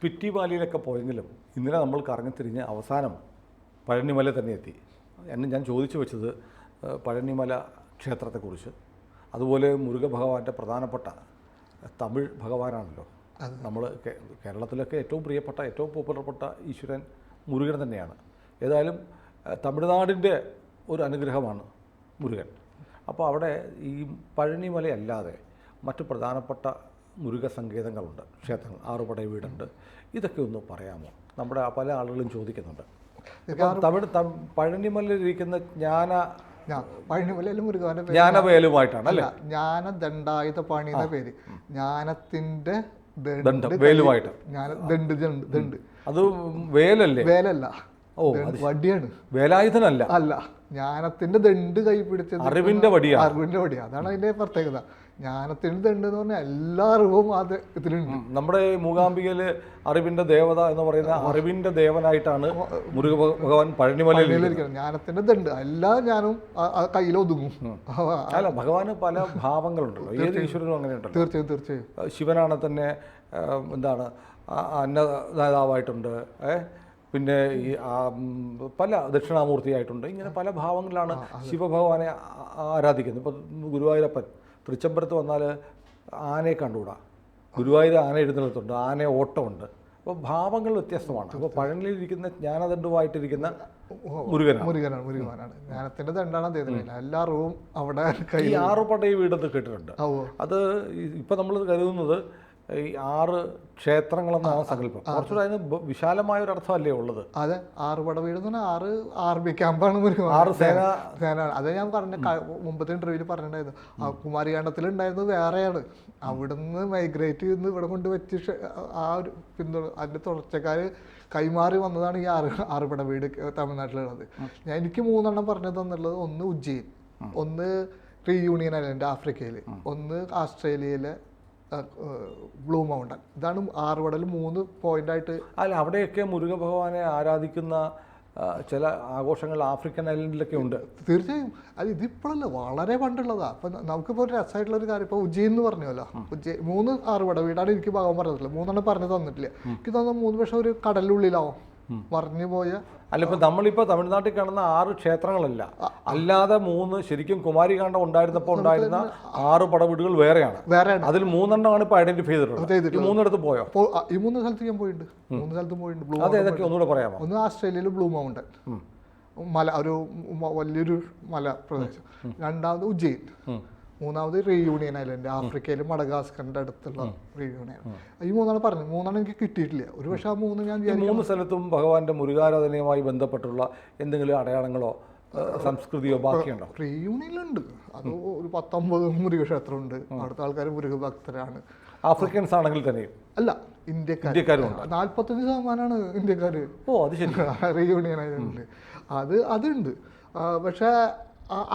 സ്പിറ്റി വാലിയിലൊക്കെ പോയെങ്കിലും ഇന്നലെ നമ്മൾ കറങ്ങിത്തിരിഞ്ഞ് അവസാനം പഴനിമല തന്നെ എത്തി. ഞാൻ ചോദിച്ചു വെച്ചത് പഴനിമല ക്ഷേത്രത്തെക്കുറിച്ച്, അതുപോലെ മുരുക ഭഗവാന്റെ പ്രധാനപ്പെട്ട തമിഴ് ഭഗവാനാണല്ലോ. നമ്മൾ കേരളത്തിലൊക്കെ ഏറ്റവും പ്രിയപ്പെട്ട ഏറ്റവും പോപ്പുലർപ്പെട്ട ഈശ്വരൻ മുരുകൻ തന്നെയാണ്. ഏതായാലും തമിഴ്നാടിൻ്റെ ഒരു അനുഗ്രഹമാണ് മുരുകൻ. അപ്പോൾ അവിടെ ഈ പഴനിമലയല്ലാതെ മറ്റു പ്രധാനപ്പെട്ട മുരുക സങ്കേതങ്ങളുണ്ട്, ക്ഷേത്രങ്ങൾ, ആറുപട വീടുണ്ട്. ഇതൊക്കെ ഒന്ന് പറയാമോ? നമ്മുടെ പല ആളുകളും ചോദിക്കുന്നുണ്ട്. പഴനിമലയിലിരിക്കുന്ന ജ്ഞാനവേലുമായിട്ടാണ് അല്ലേ? ജ്ഞാനദണ്ഡായുധപാണി എന്ന പേര്, ജ്ഞാനത്തിന്റെ വേലുമായിട്ട്. അത് വേലല്ലേ? വേലല്ല, വടിയാണ്. വേലായുധനല്ല, അല്ല, ജ്ഞാനത്തിന്റെ ദണ്ട് കൈ പിടിച്ചത് അറിവിന്റെ വടിയാണ്. അറിവിന്റെ വടിയാണ്, അതാണ് അതിന്റെ പ്രത്യേകത. ജ്ഞാനത്തിന്റെ ദണ്ട് എന്ന് പറഞ്ഞാൽ എല്ലാ അറിവും അത് ഇതിലുണ്ട്. നമ്മുടെ മൂകാംബികയില് അറിവിന്റെ ദേവത എന്ന് പറയുന്ന അറിവിന്റെ ദേവനായിട്ടാണ് മുരുക ഭഗവാൻ പഴനിമലയിലിരിക്കുന്നത്. ജ്ഞാനത്തിന്റെ ദണ്ട് എല്ലാ ജ്ഞാനവും കയ്യിലൊതുങ്ങും. അല്ല, ഭഗവാന് പല ഭാവങ്ങളുണ്ടല്ലോ, ഏത് ഈശ്വരനും അങ്ങനെ ഉണ്ടല്ലോ. തീർച്ചയായും തീർച്ചയായും. ശിവനാണ് തന്നെ എന്താണ് അന്നദാതാവായിട്ടുണ്ട്, പിന്നെ ഈ പല ദക്ഷിണാമൂർത്തിയായിട്ടുണ്ട്. ഇങ്ങനെ പല ഭാവങ്ങളിലാണ് ശിവഭഗവാനെ ആരാധിക്കുന്നത്. ഇപ്പോൾ ഗുരുവായൂരപ്പൻ തൃച്ചംബരത്ത് വന്നാൽ ആനയെ കണ്ടുകൂടാ, ഗുരുവായൂർ ആന എഴുന്നള്ളത്തുണ്ട്, ആന ഓട്ടമുണ്ട്. അപ്പോൾ ഭാവങ്ങൾ വ്യത്യസ്തമാണ്. അപ്പോൾ പഴനിയിലിരിക്കുന്ന ജ്ഞാനദണ്ഡുമായിട്ടിരിക്കുന്ന മുരുകനാണ്. ജ്ഞാനത്തിന്റെ ദണ്ടാണ് അദ്ദേഹത്തിന്. എല്ലാ അറിവും അവിടെ. ഈ ആറുപട വീടെന്ന് കേട്ടിട്ടുണ്ട്. അത് ഇപ്പം നമ്മൾ കരുതുന്നത് ഈ 6 ക്ഷേത്രങ്ങളെന്നാണ് സങ്കല്പം. കുറച്ചുകൂടെ അതിന് വിശാലമായ ഒരു അർത്ഥമല്ലേ ഉള്ളത്? അതെ, 6 പട വീട് എന്ന് പറഞ്ഞാൽ 6 ആർമി ക്യാമ്പാണ്, 6 സേന. അതെ, ഞാൻ പറഞ്ഞ മുമ്പത്തെ ഇന്റർവ്യൂവിൽ പറഞ്ഞിട്ടുണ്ടായിരുന്നു. കുമാരികാണ്ഡത്തിലുണ്ടായിരുന്നത് വേറെയാണ്. അവിടുന്ന് മൈഗ്രേറ്റ് ചെയ്ത് ഇവിടെ കൊണ്ട് വെച്ച് ആ ഒരു അതിന്റെ തുടർച്ചക്കാര് കൈമാറി വന്നതാണ് ഈ 6 പട വീട് തമിഴ്നാട്ടിലുള്ളത്. എനിക്ക് 3 പറഞ്ഞു തന്നുള്ളത്, ഒന്ന് ഉജ്ജയിൻ, ഒന്ന് റീയൂണിയൻ ഐലൻഡ് ആഫ്രിക്കയിൽ, ഒന്ന് ആസ്ട്രേലിയയിലെ ബ്ലൂ മൗണ്ടൻ. ഇതാണ് 6 പടൽ 3 പോയിന്റായിട്ട്. അല്ല, അവിടെയൊക്കെ മുരുക ഭഗവാനെ ആരാധിക്കുന്ന ചില ആഘോഷങ്ങൾ ആഫ്രിക്കൻ ഐലൻഡിലൊക്കെ ഉണ്ട്. തീർച്ചയായും. അത് ഇതിപ്പോഴല്ല, വളരെ പണ്ടുള്ളതാണ്. അപ്പം നമുക്കിപ്പോൾ ഒരു രസമായിട്ടുള്ള ഒരു കാര്യം, ഇപ്പോൾ ഉജ്ജയിൻ എന്ന് പറഞ്ഞല്ലോ, 3 6 പട വീടാണ് എനിക്ക് ഭാഗം പറഞ്ഞിട്ടില്ല. 3 പറഞ്ഞു തന്നിട്ടില്ല. എനിക്ക് തോന്നുന്നു 3 പക്ഷേ ഒരു കടലിനുള്ളിലാവും മറിഞ്ഞു പോയ. അല്ല, ഇപ്പം നമ്മളിപ്പോൾ തമിഴ്നാട്ടിൽ കാണുന്ന 6 ക്ഷേത്രങ്ങളല്ല, അല്ലാതെ 3 ശരിക്കും കുമാരികാണ്ഡം ഉണ്ടായിരുന്നപ്പോൾ ഉണ്ടായിരുന്ന 6 പടവീടുകൾ വേറെയാണ്. അതിൽ 3 ഇപ്പോൾ ഐഡന്റിഫൈ ചെയ്തിട്ടുണ്ട്. 3 പോയോ? ഈ 3 സ്ഥലത്ത് ഞാൻ പോയിട്ടുണ്ട്. 3 സ്ഥലത്തും പോയിട്ടുണ്ട്. അത് ഏതൊക്കെ ഒന്നുകൂടെ പറയാമോ? ഒന്ന് ആസ്ട്രേലിയയിൽ ബ്ലൂ മൗണ്ടൻ മല, ഒരു വലിയൊരു മല പ്രദേശം. രണ്ടാമത് ഉജ്ജയിൻ. 3ാമത് റീയൂണിയൻ ഐലൻഡ്, ആഫ്രിക്കയിൽ മഡഗാസ്കറിന്റെ അടുത്തുള്ള റീയൂണിയൻ. ഈ 3 പറഞ്ഞു. 3 എനിക്ക് കിട്ടിയിട്ടില്ല. ഒരു പക്ഷേ ആ 3 ഞാൻ 3 സ്ഥലത്തും ഭഗവാന്റെ മുരുകാരാധനയുമായി ബന്ധപ്പെട്ടുള്ള എന്തെങ്കിലും അടയാളങ്ങളോ സംസ്കൃതിയോ ബാക്കിയുണ്ടോ? റീയൂണിയനിലുണ്ട്. അത് ഒരു 19 മുരുക ക്ഷേത്രമുണ്ട്. അവിടുത്തെ ആൾക്കാർ മുരുക ഭക്തരാണ്. ആഫ്രിക്കൻസ് ആണെങ്കിൽ തന്നെയും അല്ല, ഇന്ത്യക്കാരുണ്ട്. 45% ഇന്ത്യക്കാര്. ഓ, അത് ശരി. റീയൂണിയൻ ഐലൻഡിൽ അതുണ്ട്. പക്ഷേ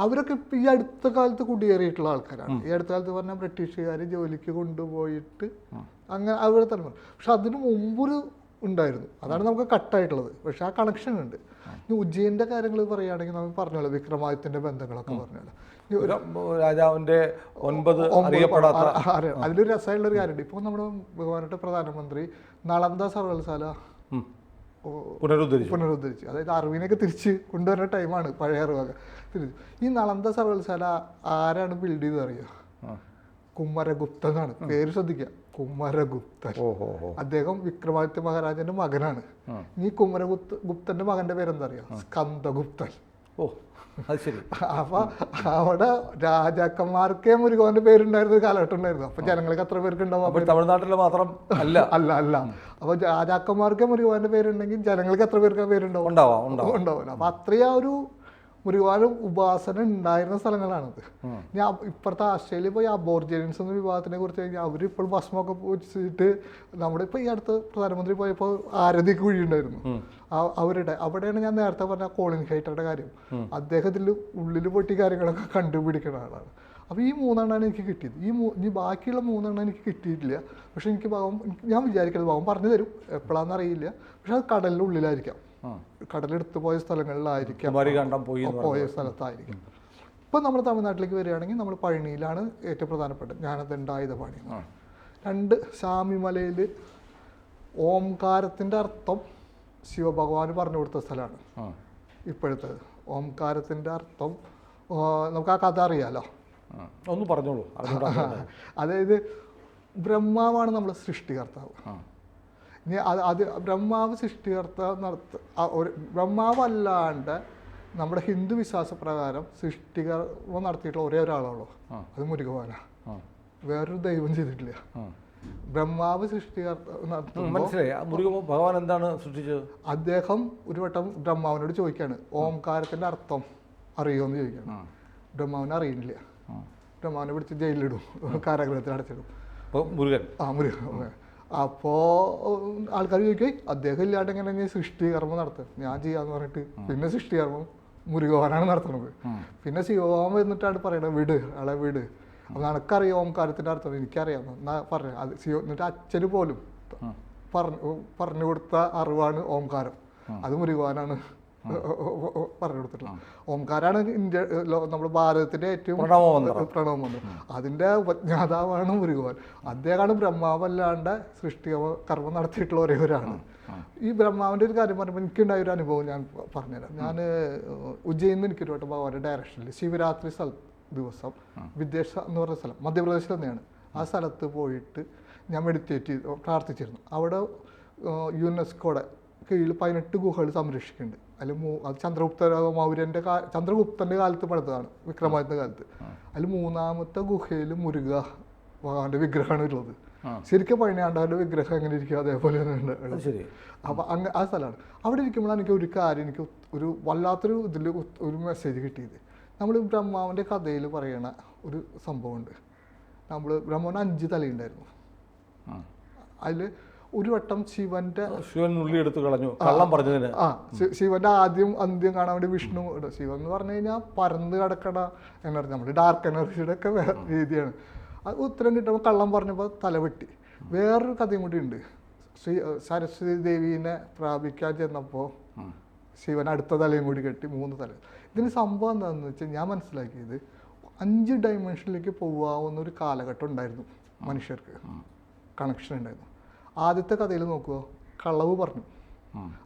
അവരൊക്കെ ഇപ്പം ഈ അടുത്ത കാലത്ത് കുടിയേറിയിട്ടുള്ള ആൾക്കാരാണ്. ഈ അടുത്ത കാലത്ത് പറഞ്ഞാൽ ബ്രിട്ടീഷുകാർ ജോലിക്ക് കൊണ്ടുപോയിട്ട് അങ്ങനെ അവിടെ തന്നെ. പക്ഷെ അതിന് മുമ്പൊരു ഉണ്ടായിരുന്നു. അതാണ് നമുക്ക് കട്ടായിട്ടുള്ളത്. പക്ഷെ ആ കണക്ഷൻ ഉണ്ട്. ഇനി ഉജ്ജയിൻ്റെ കാര്യങ്ങൾ പറയുകയാണെങ്കിൽ നമുക്ക് പറഞ്ഞോളൂ, വിക്രമാദിത്യൻ്റെ ബന്ധങ്ങളൊക്കെ പറഞ്ഞോളൂ. രാജാവിൻ്റെ 9 അതിലൊരു രസമായിട്ടുള്ളൊരു കാര്യമുണ്ട്. ഇപ്പോൾ നമ്മുടെ ബഹുമാനപ്പെട്ട പ്രധാനമന്ത്രി നളന്ദ സർവകലാശാല പുനരുദ്ധരിച്ചു. അതായത് അറിവിനെയൊക്കെ തിരിച്ച് കൊണ്ടുവരുന്ന ടൈമാണ്, പഴയ അറിവൊക്കെ തിരിച്ചു. ഈ നളന്ദ സർവകലാശാല ആരാണ് ബിൽഡ് ചെയ്തത് അറിയോ? കുമരഗുപ്തൻ എന്നാണ് പേര്. ശ്രദ്ധിക്കുക, കുമരഗുപ്തൻ. അദ്ദേഹം വിക്രമാദിത്യ മഹാരാജന്റെ മകനാണ്. ഈ കുമരഗുപ്തന്റെ മകന്റെ പേരെന്താ അറിയോ? സ്കന്ദഗുപ്തൻ. ഓ, അത് ശരി. അപ്പൊ അവിടെ രാജാക്കന്മാർക്കേ മുരുകന്റെ പേരുണ്ടായിരുന്ന കാലഘട്ടം ഉണ്ടായിരുന്നു. അപ്പൊ ജനങ്ങൾക്ക് എത്ര പേർക്ക് ഉണ്ടാവും? തമിഴ്നാട്ടിൽ മാത്രം അല്ല. അപ്പൊ രാജാക്കന്മാർക്കേ മുരുകന്റെ പേരുണ്ടെങ്കിൽ ജനങ്ങൾക്ക് എത്ര പേർക്ക് പേരുണ്ടാവും? ഉണ്ടാവില്ല. അപ്പൊ അത്രയും ഒരു മുരുകാനും ഉപാസന ഉണ്ടായിരുന്ന സ്ഥലങ്ങളാണത്. ഞാൻ ഇപ്പുറത്തെ ആസ്ട്രേലിയ പോയി അബോർജിനിയൻസ് എന്ന വിഭാഗത്തിനെ കുറിച്ച് കഴിഞ്ഞാൽ അവരിപ്പോൾ ഭസ്മൊക്കെ വെച്ചിട്ട്, നമ്മുടെ ഇപ്പോൾ ഈ അടുത്ത് പ്രധാനമന്ത്രി പോയപ്പോൾ ആരതി കുഴി ഉണ്ടായിരുന്നു അവിടെയാണ് ഞാൻ നേരത്തെ പറഞ്ഞ കോളിൻ ഹൈറ്ററുടെ കാര്യം. അദ്ദേഹത്തിൽ ഉള്ളിൽ പൊട്ടി കാര്യങ്ങളൊക്കെ കണ്ടുപിടിക്കുന്ന ആളാണ്. അപ്പോൾ ഈ 3 എനിക്ക് കിട്ടിയത്. ഈ ബാക്കിയുള്ള 3 എനിക്ക് കിട്ടിയിട്ടില്ല. പക്ഷെ എനിക്ക് ഭാഗം ഞാൻ വിചാരിക്കുന്നത് ഭാഗം പറഞ്ഞു തരും, എപ്പോഴാണെന്ന് അറിയില്ല. പക്ഷെ അത് കടലിൻ്റെ ഉള്ളിലായിരിക്കാം, കടലെടുത്ത് പോയ സ്ഥലങ്ങളിലായിരിക്കാം, പോയ സ്ഥലത്തായിരിക്കും. ഇപ്പം നമ്മൾ തമിഴ്നാട്ടിലേക്ക് വരികയാണെങ്കിൽ നമ്മൾ പഴനിയിലാണ് ഏറ്റവും പ്രധാനപ്പെട്ട ജ്ഞാനദണ്ഡായുധപാണി. 2 ശാമിമലയിൽ ഓംകാരത്തിൻ്റെ അർത്ഥം ശിവഭഗവാൻ പറഞ്ഞു കൊടുത്ത സ്ഥലമാണ് ഇപ്പോഴത്തേത്. ഓംകാരത്തിൻ്റെ അർത്ഥം നമുക്ക് ആ കഥ അറിയാലോ, ഒന്ന് പറഞ്ഞോളൂ. അതായത് ബ്രഹ്മാവാണ് നമ്മുടെ സൃഷ്ടികർത്താവ്. ഇനി അത് ബ്രഹ്മാവ് സൃഷ്ടികർത്താവ് ബ്രഹ്മാവല്ലാണ്ട് നമ്മുടെ ഹിന്ദു വിശ്വാസപ്രകാരം സൃഷ്ടികർമ്മം നടത്തിയിട്ടുള്ള ഒരേ ഒരാളുള്ളൂ, അത് മുരുകവാനാണ്. വേറൊരു ദൈവം ചെയ്തിട്ടില്ല. ബ്രഹ്മാവ് ഭഗവാൻ എന്താണ് സൃഷ്ടിച്ചത്? അദ്ദേഹം ഒരു വട്ടം ബ്രഹ്മാവിനോട് ചോദിക്കാണ്, ഓംകാരത്തിന്റെ അർത്ഥം അറിയുമെന്ന് ചോദിക്കാണ്. ബ്രഹ്മാവിനെ അറിയുന്നില്ല. ബ്രഹ്മാവിനെ പിടിച്ച് ജയിലിലിടും, കാരാഗ്രഹത്തിൽ അടച്ചിടും. മുരുകൻ അപ്പോൾ ആൾക്കാർ ചോദിക്കും, അദ്ദേഹം ഇല്ലാണ്ട് എങ്ങനെ സൃഷ്ടികർമ്മം നടത്തുക? ഞാൻ ചെയ്യാന്ന് പറഞ്ഞിട്ട് പിന്നെ സൃഷ്ടികർമ്മം മുരുകവാനാണ് നടത്തുന്നത്. പിന്നെ ശിവഭഗവാൻ വന്നിട്ടാണ് പറയണത്, വിട് ആളെ വിട്. അപ്പം നിനക്കറിയാം ഓംകാരത്തിൻ്റെ അർത്ഥം, എനിക്കറിയാം എന്നാ പറഞ്ഞു. അത് എന്നിട്ട് അച്ഛന് പോലും പറഞ്ഞു കൊടുത്ത അറിവാണ് ഓംകാരം. അത് മുരുകവാനാണ് പറഞ്ഞു കൊടുത്തിട്ടുള്ളത്. ഓംകാരാണ് ഇന്ത്യ നമ്മുടെ ഭാരതത്തിന്റെ ഏറ്റവും പ്രണവമന്ത്രം. അതിന്റെ ഉപജ്ഞാതാവാണ് മുരുകവാൻ. അദ്ദേഹമാണ് ബ്രഹ്മാവല്ലാണ്ട് സൃഷ്ടികർമ്മം നടത്തിയിട്ടുള്ള ഒരേ ഒരാളാണ്. ഈ ബ്രഹ്മാവിന്റെ ഒരു കാര്യം പറയുമ്പോൾ എനിക്കുണ്ടായ ഒരു അനുഭവം ഞാൻ പറഞ്ഞുതരാം. ഞാൻ ഉജ്ജയിന്ന് എനിക്കൊരു വട്ടം ഭഗവാന്റെ ഡയറക്ഷനിൽ ശിവരാത്രി ദിവസം വിദേശ എന്ന് പറഞ്ഞ സ്ഥലം മധ്യപ്രദേശിൽ തന്നെയാണ്. ആ സ്ഥലത്ത് പോയിട്ട് ഞാൻ മെഡിറ്റേറ്റ് ചെയ്ത് പ്രാർത്ഥിച്ചിരുന്നു. അവിടെ യുനെസ്കോയുടെ കീഴിൽ 18 ഗുഹകൾ സംരക്ഷിക്കുന്നുണ്ട്. അതിൽ അത് ചന്ദ്രഗുപ്തന്റെ കാലത്ത് പണിതതാണ്, വിക്രമാദിത്യന്റെ കാലത്ത്. അതിൽ 3ാമത്തെ ഗുഹയിൽ മുരുക ഭഗവാന്റെ വിഗ്രഹമാണ് ഉള്ളത്. ശരിക്കും പഴനിയാണ്ടാന്റെ വിഗ്രഹം എങ്ങനെ ഇരിക്കുക അതേപോലെ തന്നെ. അപ്പൊ ആ സ്ഥലമാണ്. അവിടെ ഇരിക്കുമ്പോഴാണ് എനിക്ക് ഒരു കാര്യം, എനിക്ക് ഒരു വല്ലാത്തൊരു ഇതിൽ ഒരു മെസ്സേജ് കിട്ടിയത്. നമ്മൾ ബ്രഹ്മാവിന്റെ കഥയിൽ പറയണ ഒരു സംഭവമുണ്ട്. ബ്രഹ്മാവിന് 5 തലയുണ്ടായിരുന്നു. അതിൽ ഒരു വട്ടം ശിവൻ ഉള്ളി എടുത്ത് കളഞ്ഞു കള്ളം പറഞ്ഞതിന്. ശിവന്റെ ആദ്യം അന്ത്യം കാണാൻ വേണ്ടി വിഷ്ണു, ശിവൻ എന്ന് പറഞ്ഞു കഴിഞ്ഞാൽ പരന്ന് കിടക്കണ എനർജി, നമ്മുടെ ഡാർക്ക് എനർജിയുടെ ഒക്കെ രീതിയാണ്. അത് ഉത്തരം കിട്ടുമ്പോൾ കള്ളം പറഞ്ഞപ്പോൾ തലവെട്ടി. വേറൊരു കഥയും കൂടി ഉണ്ട്. സരസ്വതി ദേവീനെ പ്രാപിക്കാൻ ചെന്നപ്പോൾ ശിവൻ അടുത്ത തലയും കൂടി കെട്ടി 3 തല. ഇതിന് സംഭവം എന്താണെന്ന് വെച്ചാൽ ഞാൻ മനസ്സിലാക്കിയത് 5 ഡയമെൻഷനിലേക്ക് പോകാവുന്ന ഒരു കാലഘട്ടം ഉണ്ടായിരുന്നു മനുഷ്യർക്ക്, കണക്ഷൻ ഉണ്ടായിരുന്നു. ആദ്യത്തെ കഥയിൽ നോക്കുക, കളവ് പറഞ്ഞു,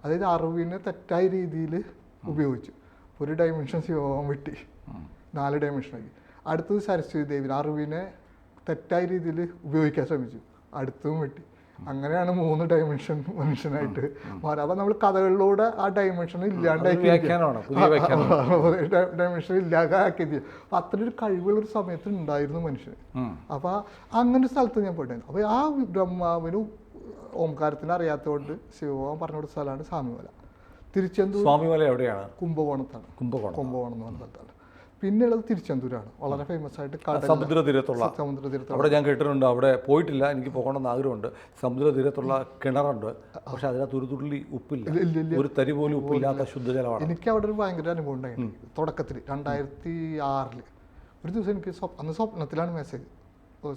അതായത് അറിവിനെ തെറ്റായ രീതിയിൽ ഉപയോഗിച്ചു. ഒരു ഡയമെൻഷൻ ശിവഭഗവാൻ വെട്ടി 4 ഡയമെൻഷനാക്കി. അടുത്തത് സരസ്വതി ദേവി അറിവിനെ തെറ്റായ രീതിയിൽ ഉപയോഗിക്കാൻ ശ്രമിച്ചു, അടുത്തതും വെട്ടി. അങ്ങനെയാണ് 3 ഡയമെൻഷൻ മനുഷ്യനായിട്ട് മാറുക. അപ്പം നമ്മൾ കഥകളിലൂടെ ആ ഡയമെൻഷൻ ഇല്ലാണ്ടാക്കി ഡയമെൻഷൻ ഇല്ലാതാക്കി. അപ്പം അത്രയൊരു കഴിവുള്ളൊരു സമയത്ത് ഉണ്ടായിരുന്നു മനുഷ്യന്. അപ്പം അങ്ങനെ ഒരു സ്ഥലത്ത് ഞാൻ പോയിട്ടായിരുന്നു. അപ്പോൾ ആ ബ്രഹ്മാവിന് ഓംകാരത്തിന് അറിയാത്തതുകൊണ്ട് ശിവഭഗവാൻ പറഞ്ഞു കൊടുത്ത സ്ഥലമാണ് സ്വാമിമല. തിരുച്ചെന്തൂർ സ്വാമിമല എവിടെയാണ്? കുംഭകോണത്താണ്. കുംഭകോണം എന്ന് പറഞ്ഞ സ്ഥലത്താണ്. പിന്നെയുള്ളത് തിരുച്ചെന്തൂരാണ്, വളരെ ഫേമസ് ആയിട്ട് സമുദ്രതീരത്തുള്ള. അവിടെ ഞാൻ കേട്ടിട്ടുണ്ട്, അവിടെ പോയിട്ടില്ല, എനിക്ക് പോകണമെന്ന് ആഗ്രഹമുണ്ട്. സമുദ്രതീരത്തുള്ള കിണറുണ്ട്, പക്ഷെ അതിനകത്ത് ഒരു തുള്ളി ഉപ്പില്ല, ഒരു തരി പോലും ഉപ്പില്ലാത്ത ശുദ്ധജലമാണ്. എനിക്ക് അവിടെ ഒരു ഭയങ്കര അനുഭവം ഉണ്ടായിരുന്നു. തുടക്കത്തിൽ 2006 ഒരു ദിവസം എനിക്ക് സ്വപ്നത്തിലാണ് മെസ്സേജ്.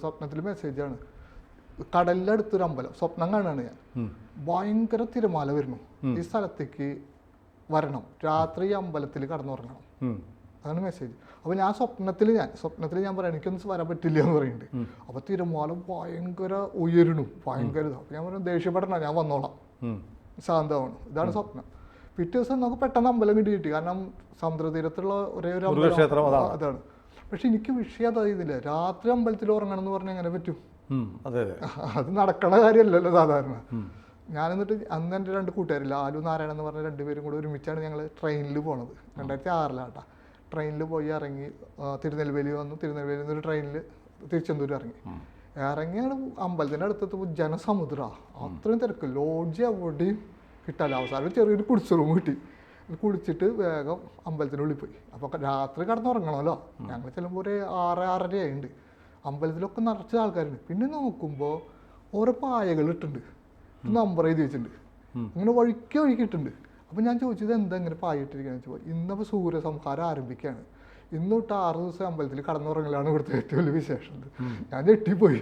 സ്വപ്നത്തിൽ മെസ്സേജാണ്, കടലിലടുത്തൊരു അമ്പലം സ്വപ്നം കാണുകയാണ് ഞാൻ. ഭയങ്കര തിരമാല വരുന്നു, ഈ സ്ഥലത്തേക്ക് വരണം, രാത്രി അമ്പലത്തിൽ കടന്നുറങ്ങണം, അതാണ് മെസ്സേജ്. അപ്പോൾ സ്വപ്നത്തിൽ ഞാൻ പറയാം എനിക്കൊന്നും വരാൻ പറ്റില്ല എന്ന് പറയുന്നുണ്ട്. അപ്പോൾ തിരമാല ഭയങ്കര ഉയരണു, ഭയങ്കര. അപ്പോൾ ഞാൻ പറഞ്ഞു ദേഷ്യപ്പെടണം, ഞാൻ വന്നോളാം, ശാന്തമാണ്. ഇതാണ് സ്വപ്നം. പിറ്റേ ദിവസം നമുക്ക് പെട്ടെന്ന് അമ്പലം കിട്ടി, കാരണം സമുദ്രതീരത്തുള്ള ഒരേ ഒരു അമ്പലം അതാണ്. പക്ഷെ എനിക്ക് വിഷയം അതായിരുന്നില്ല, രാത്രി അമ്പലത്തിൽ ഉറങ്ങണം എന്ന് പറഞ്ഞാൽ എങ്ങനെ പറ്റും? അത് നടക്കണ കാര്യമല്ലല്ലോ സാധാരണ. ഞാനെന്നിട്ട് അന്ന് എൻ്റെ 2 കൂട്ടുകാരില്ല, ആലു നാരായണൻ എന്ന് പറഞ്ഞ 2 പേരും കൂടെ ഒരുമിച്ചാണ് ഞങ്ങൾ ട്രെയിനിൽ പോണത്. 2006 ട്രെയിനിൽ പോയി ഇറങ്ങി തിരുനെൽവേലി വന്നു. തിരുനെൽവേലിയിൽ നിന്ന് ഒരു ട്രെയിനിൽ തിരുച്ചെന്തൂർ ഇറങ്ങി ഞങ്ങൾ അമ്പലത്തിൻ്റെ അടുത്തെത്തുമ്പോൾ ജനസമുദ്ര, അത്രയും തിരക്ക്, ലോഡ്ജ് എവിടെയും കിട്ടാല്ല. അവസാനം ചെറിയൊരു കുടിച്ച റൂം കിട്ടി. കുടിച്ചിട്ട് വേഗം അമ്പലത്തിനുള്ളിൽ പോയി. അപ്പോൾ രാത്രി കിടന്നുറങ്ങണമല്ലോ. ഞങ്ങൾ ചെല്ലുമ്പോൾ ഒരു 6-6:30 ആയിട്ടുണ്ട്. അമ്പലത്തിലൊക്കെ നിറച്ച ആൾക്കാരുണ്ട്. പിന്നെ നോക്കുമ്പോൾ ഓരോ പായകൾ ഇട്ടുണ്ട്, നമ്പർ എഴുതി വെച്ചിട്ടുണ്ട്, ഇങ്ങനെ വഴിക്കിട്ടുണ്ട്. അപ്പോൾ ഞാൻ ചോദിച്ചത് എന്താ ഇങ്ങനെ പായിട്ടിരിക്കുകയെന്ന് വെച്ചപ്പോൾ ഇന്നിപ്പോൾ സൂര്യസംഹാരം ആരംഭിക്കുകയാണ്, ഇന്ന് തൊട്ട് 6 ദിവസം അമ്പലത്തിൽ കടന്നുറങ്ങലാണ് ഇവിടുത്തെ ഏറ്റവും വലിയ വിശേഷം. ഞാൻ ഞെട്ടിപ്പോയി.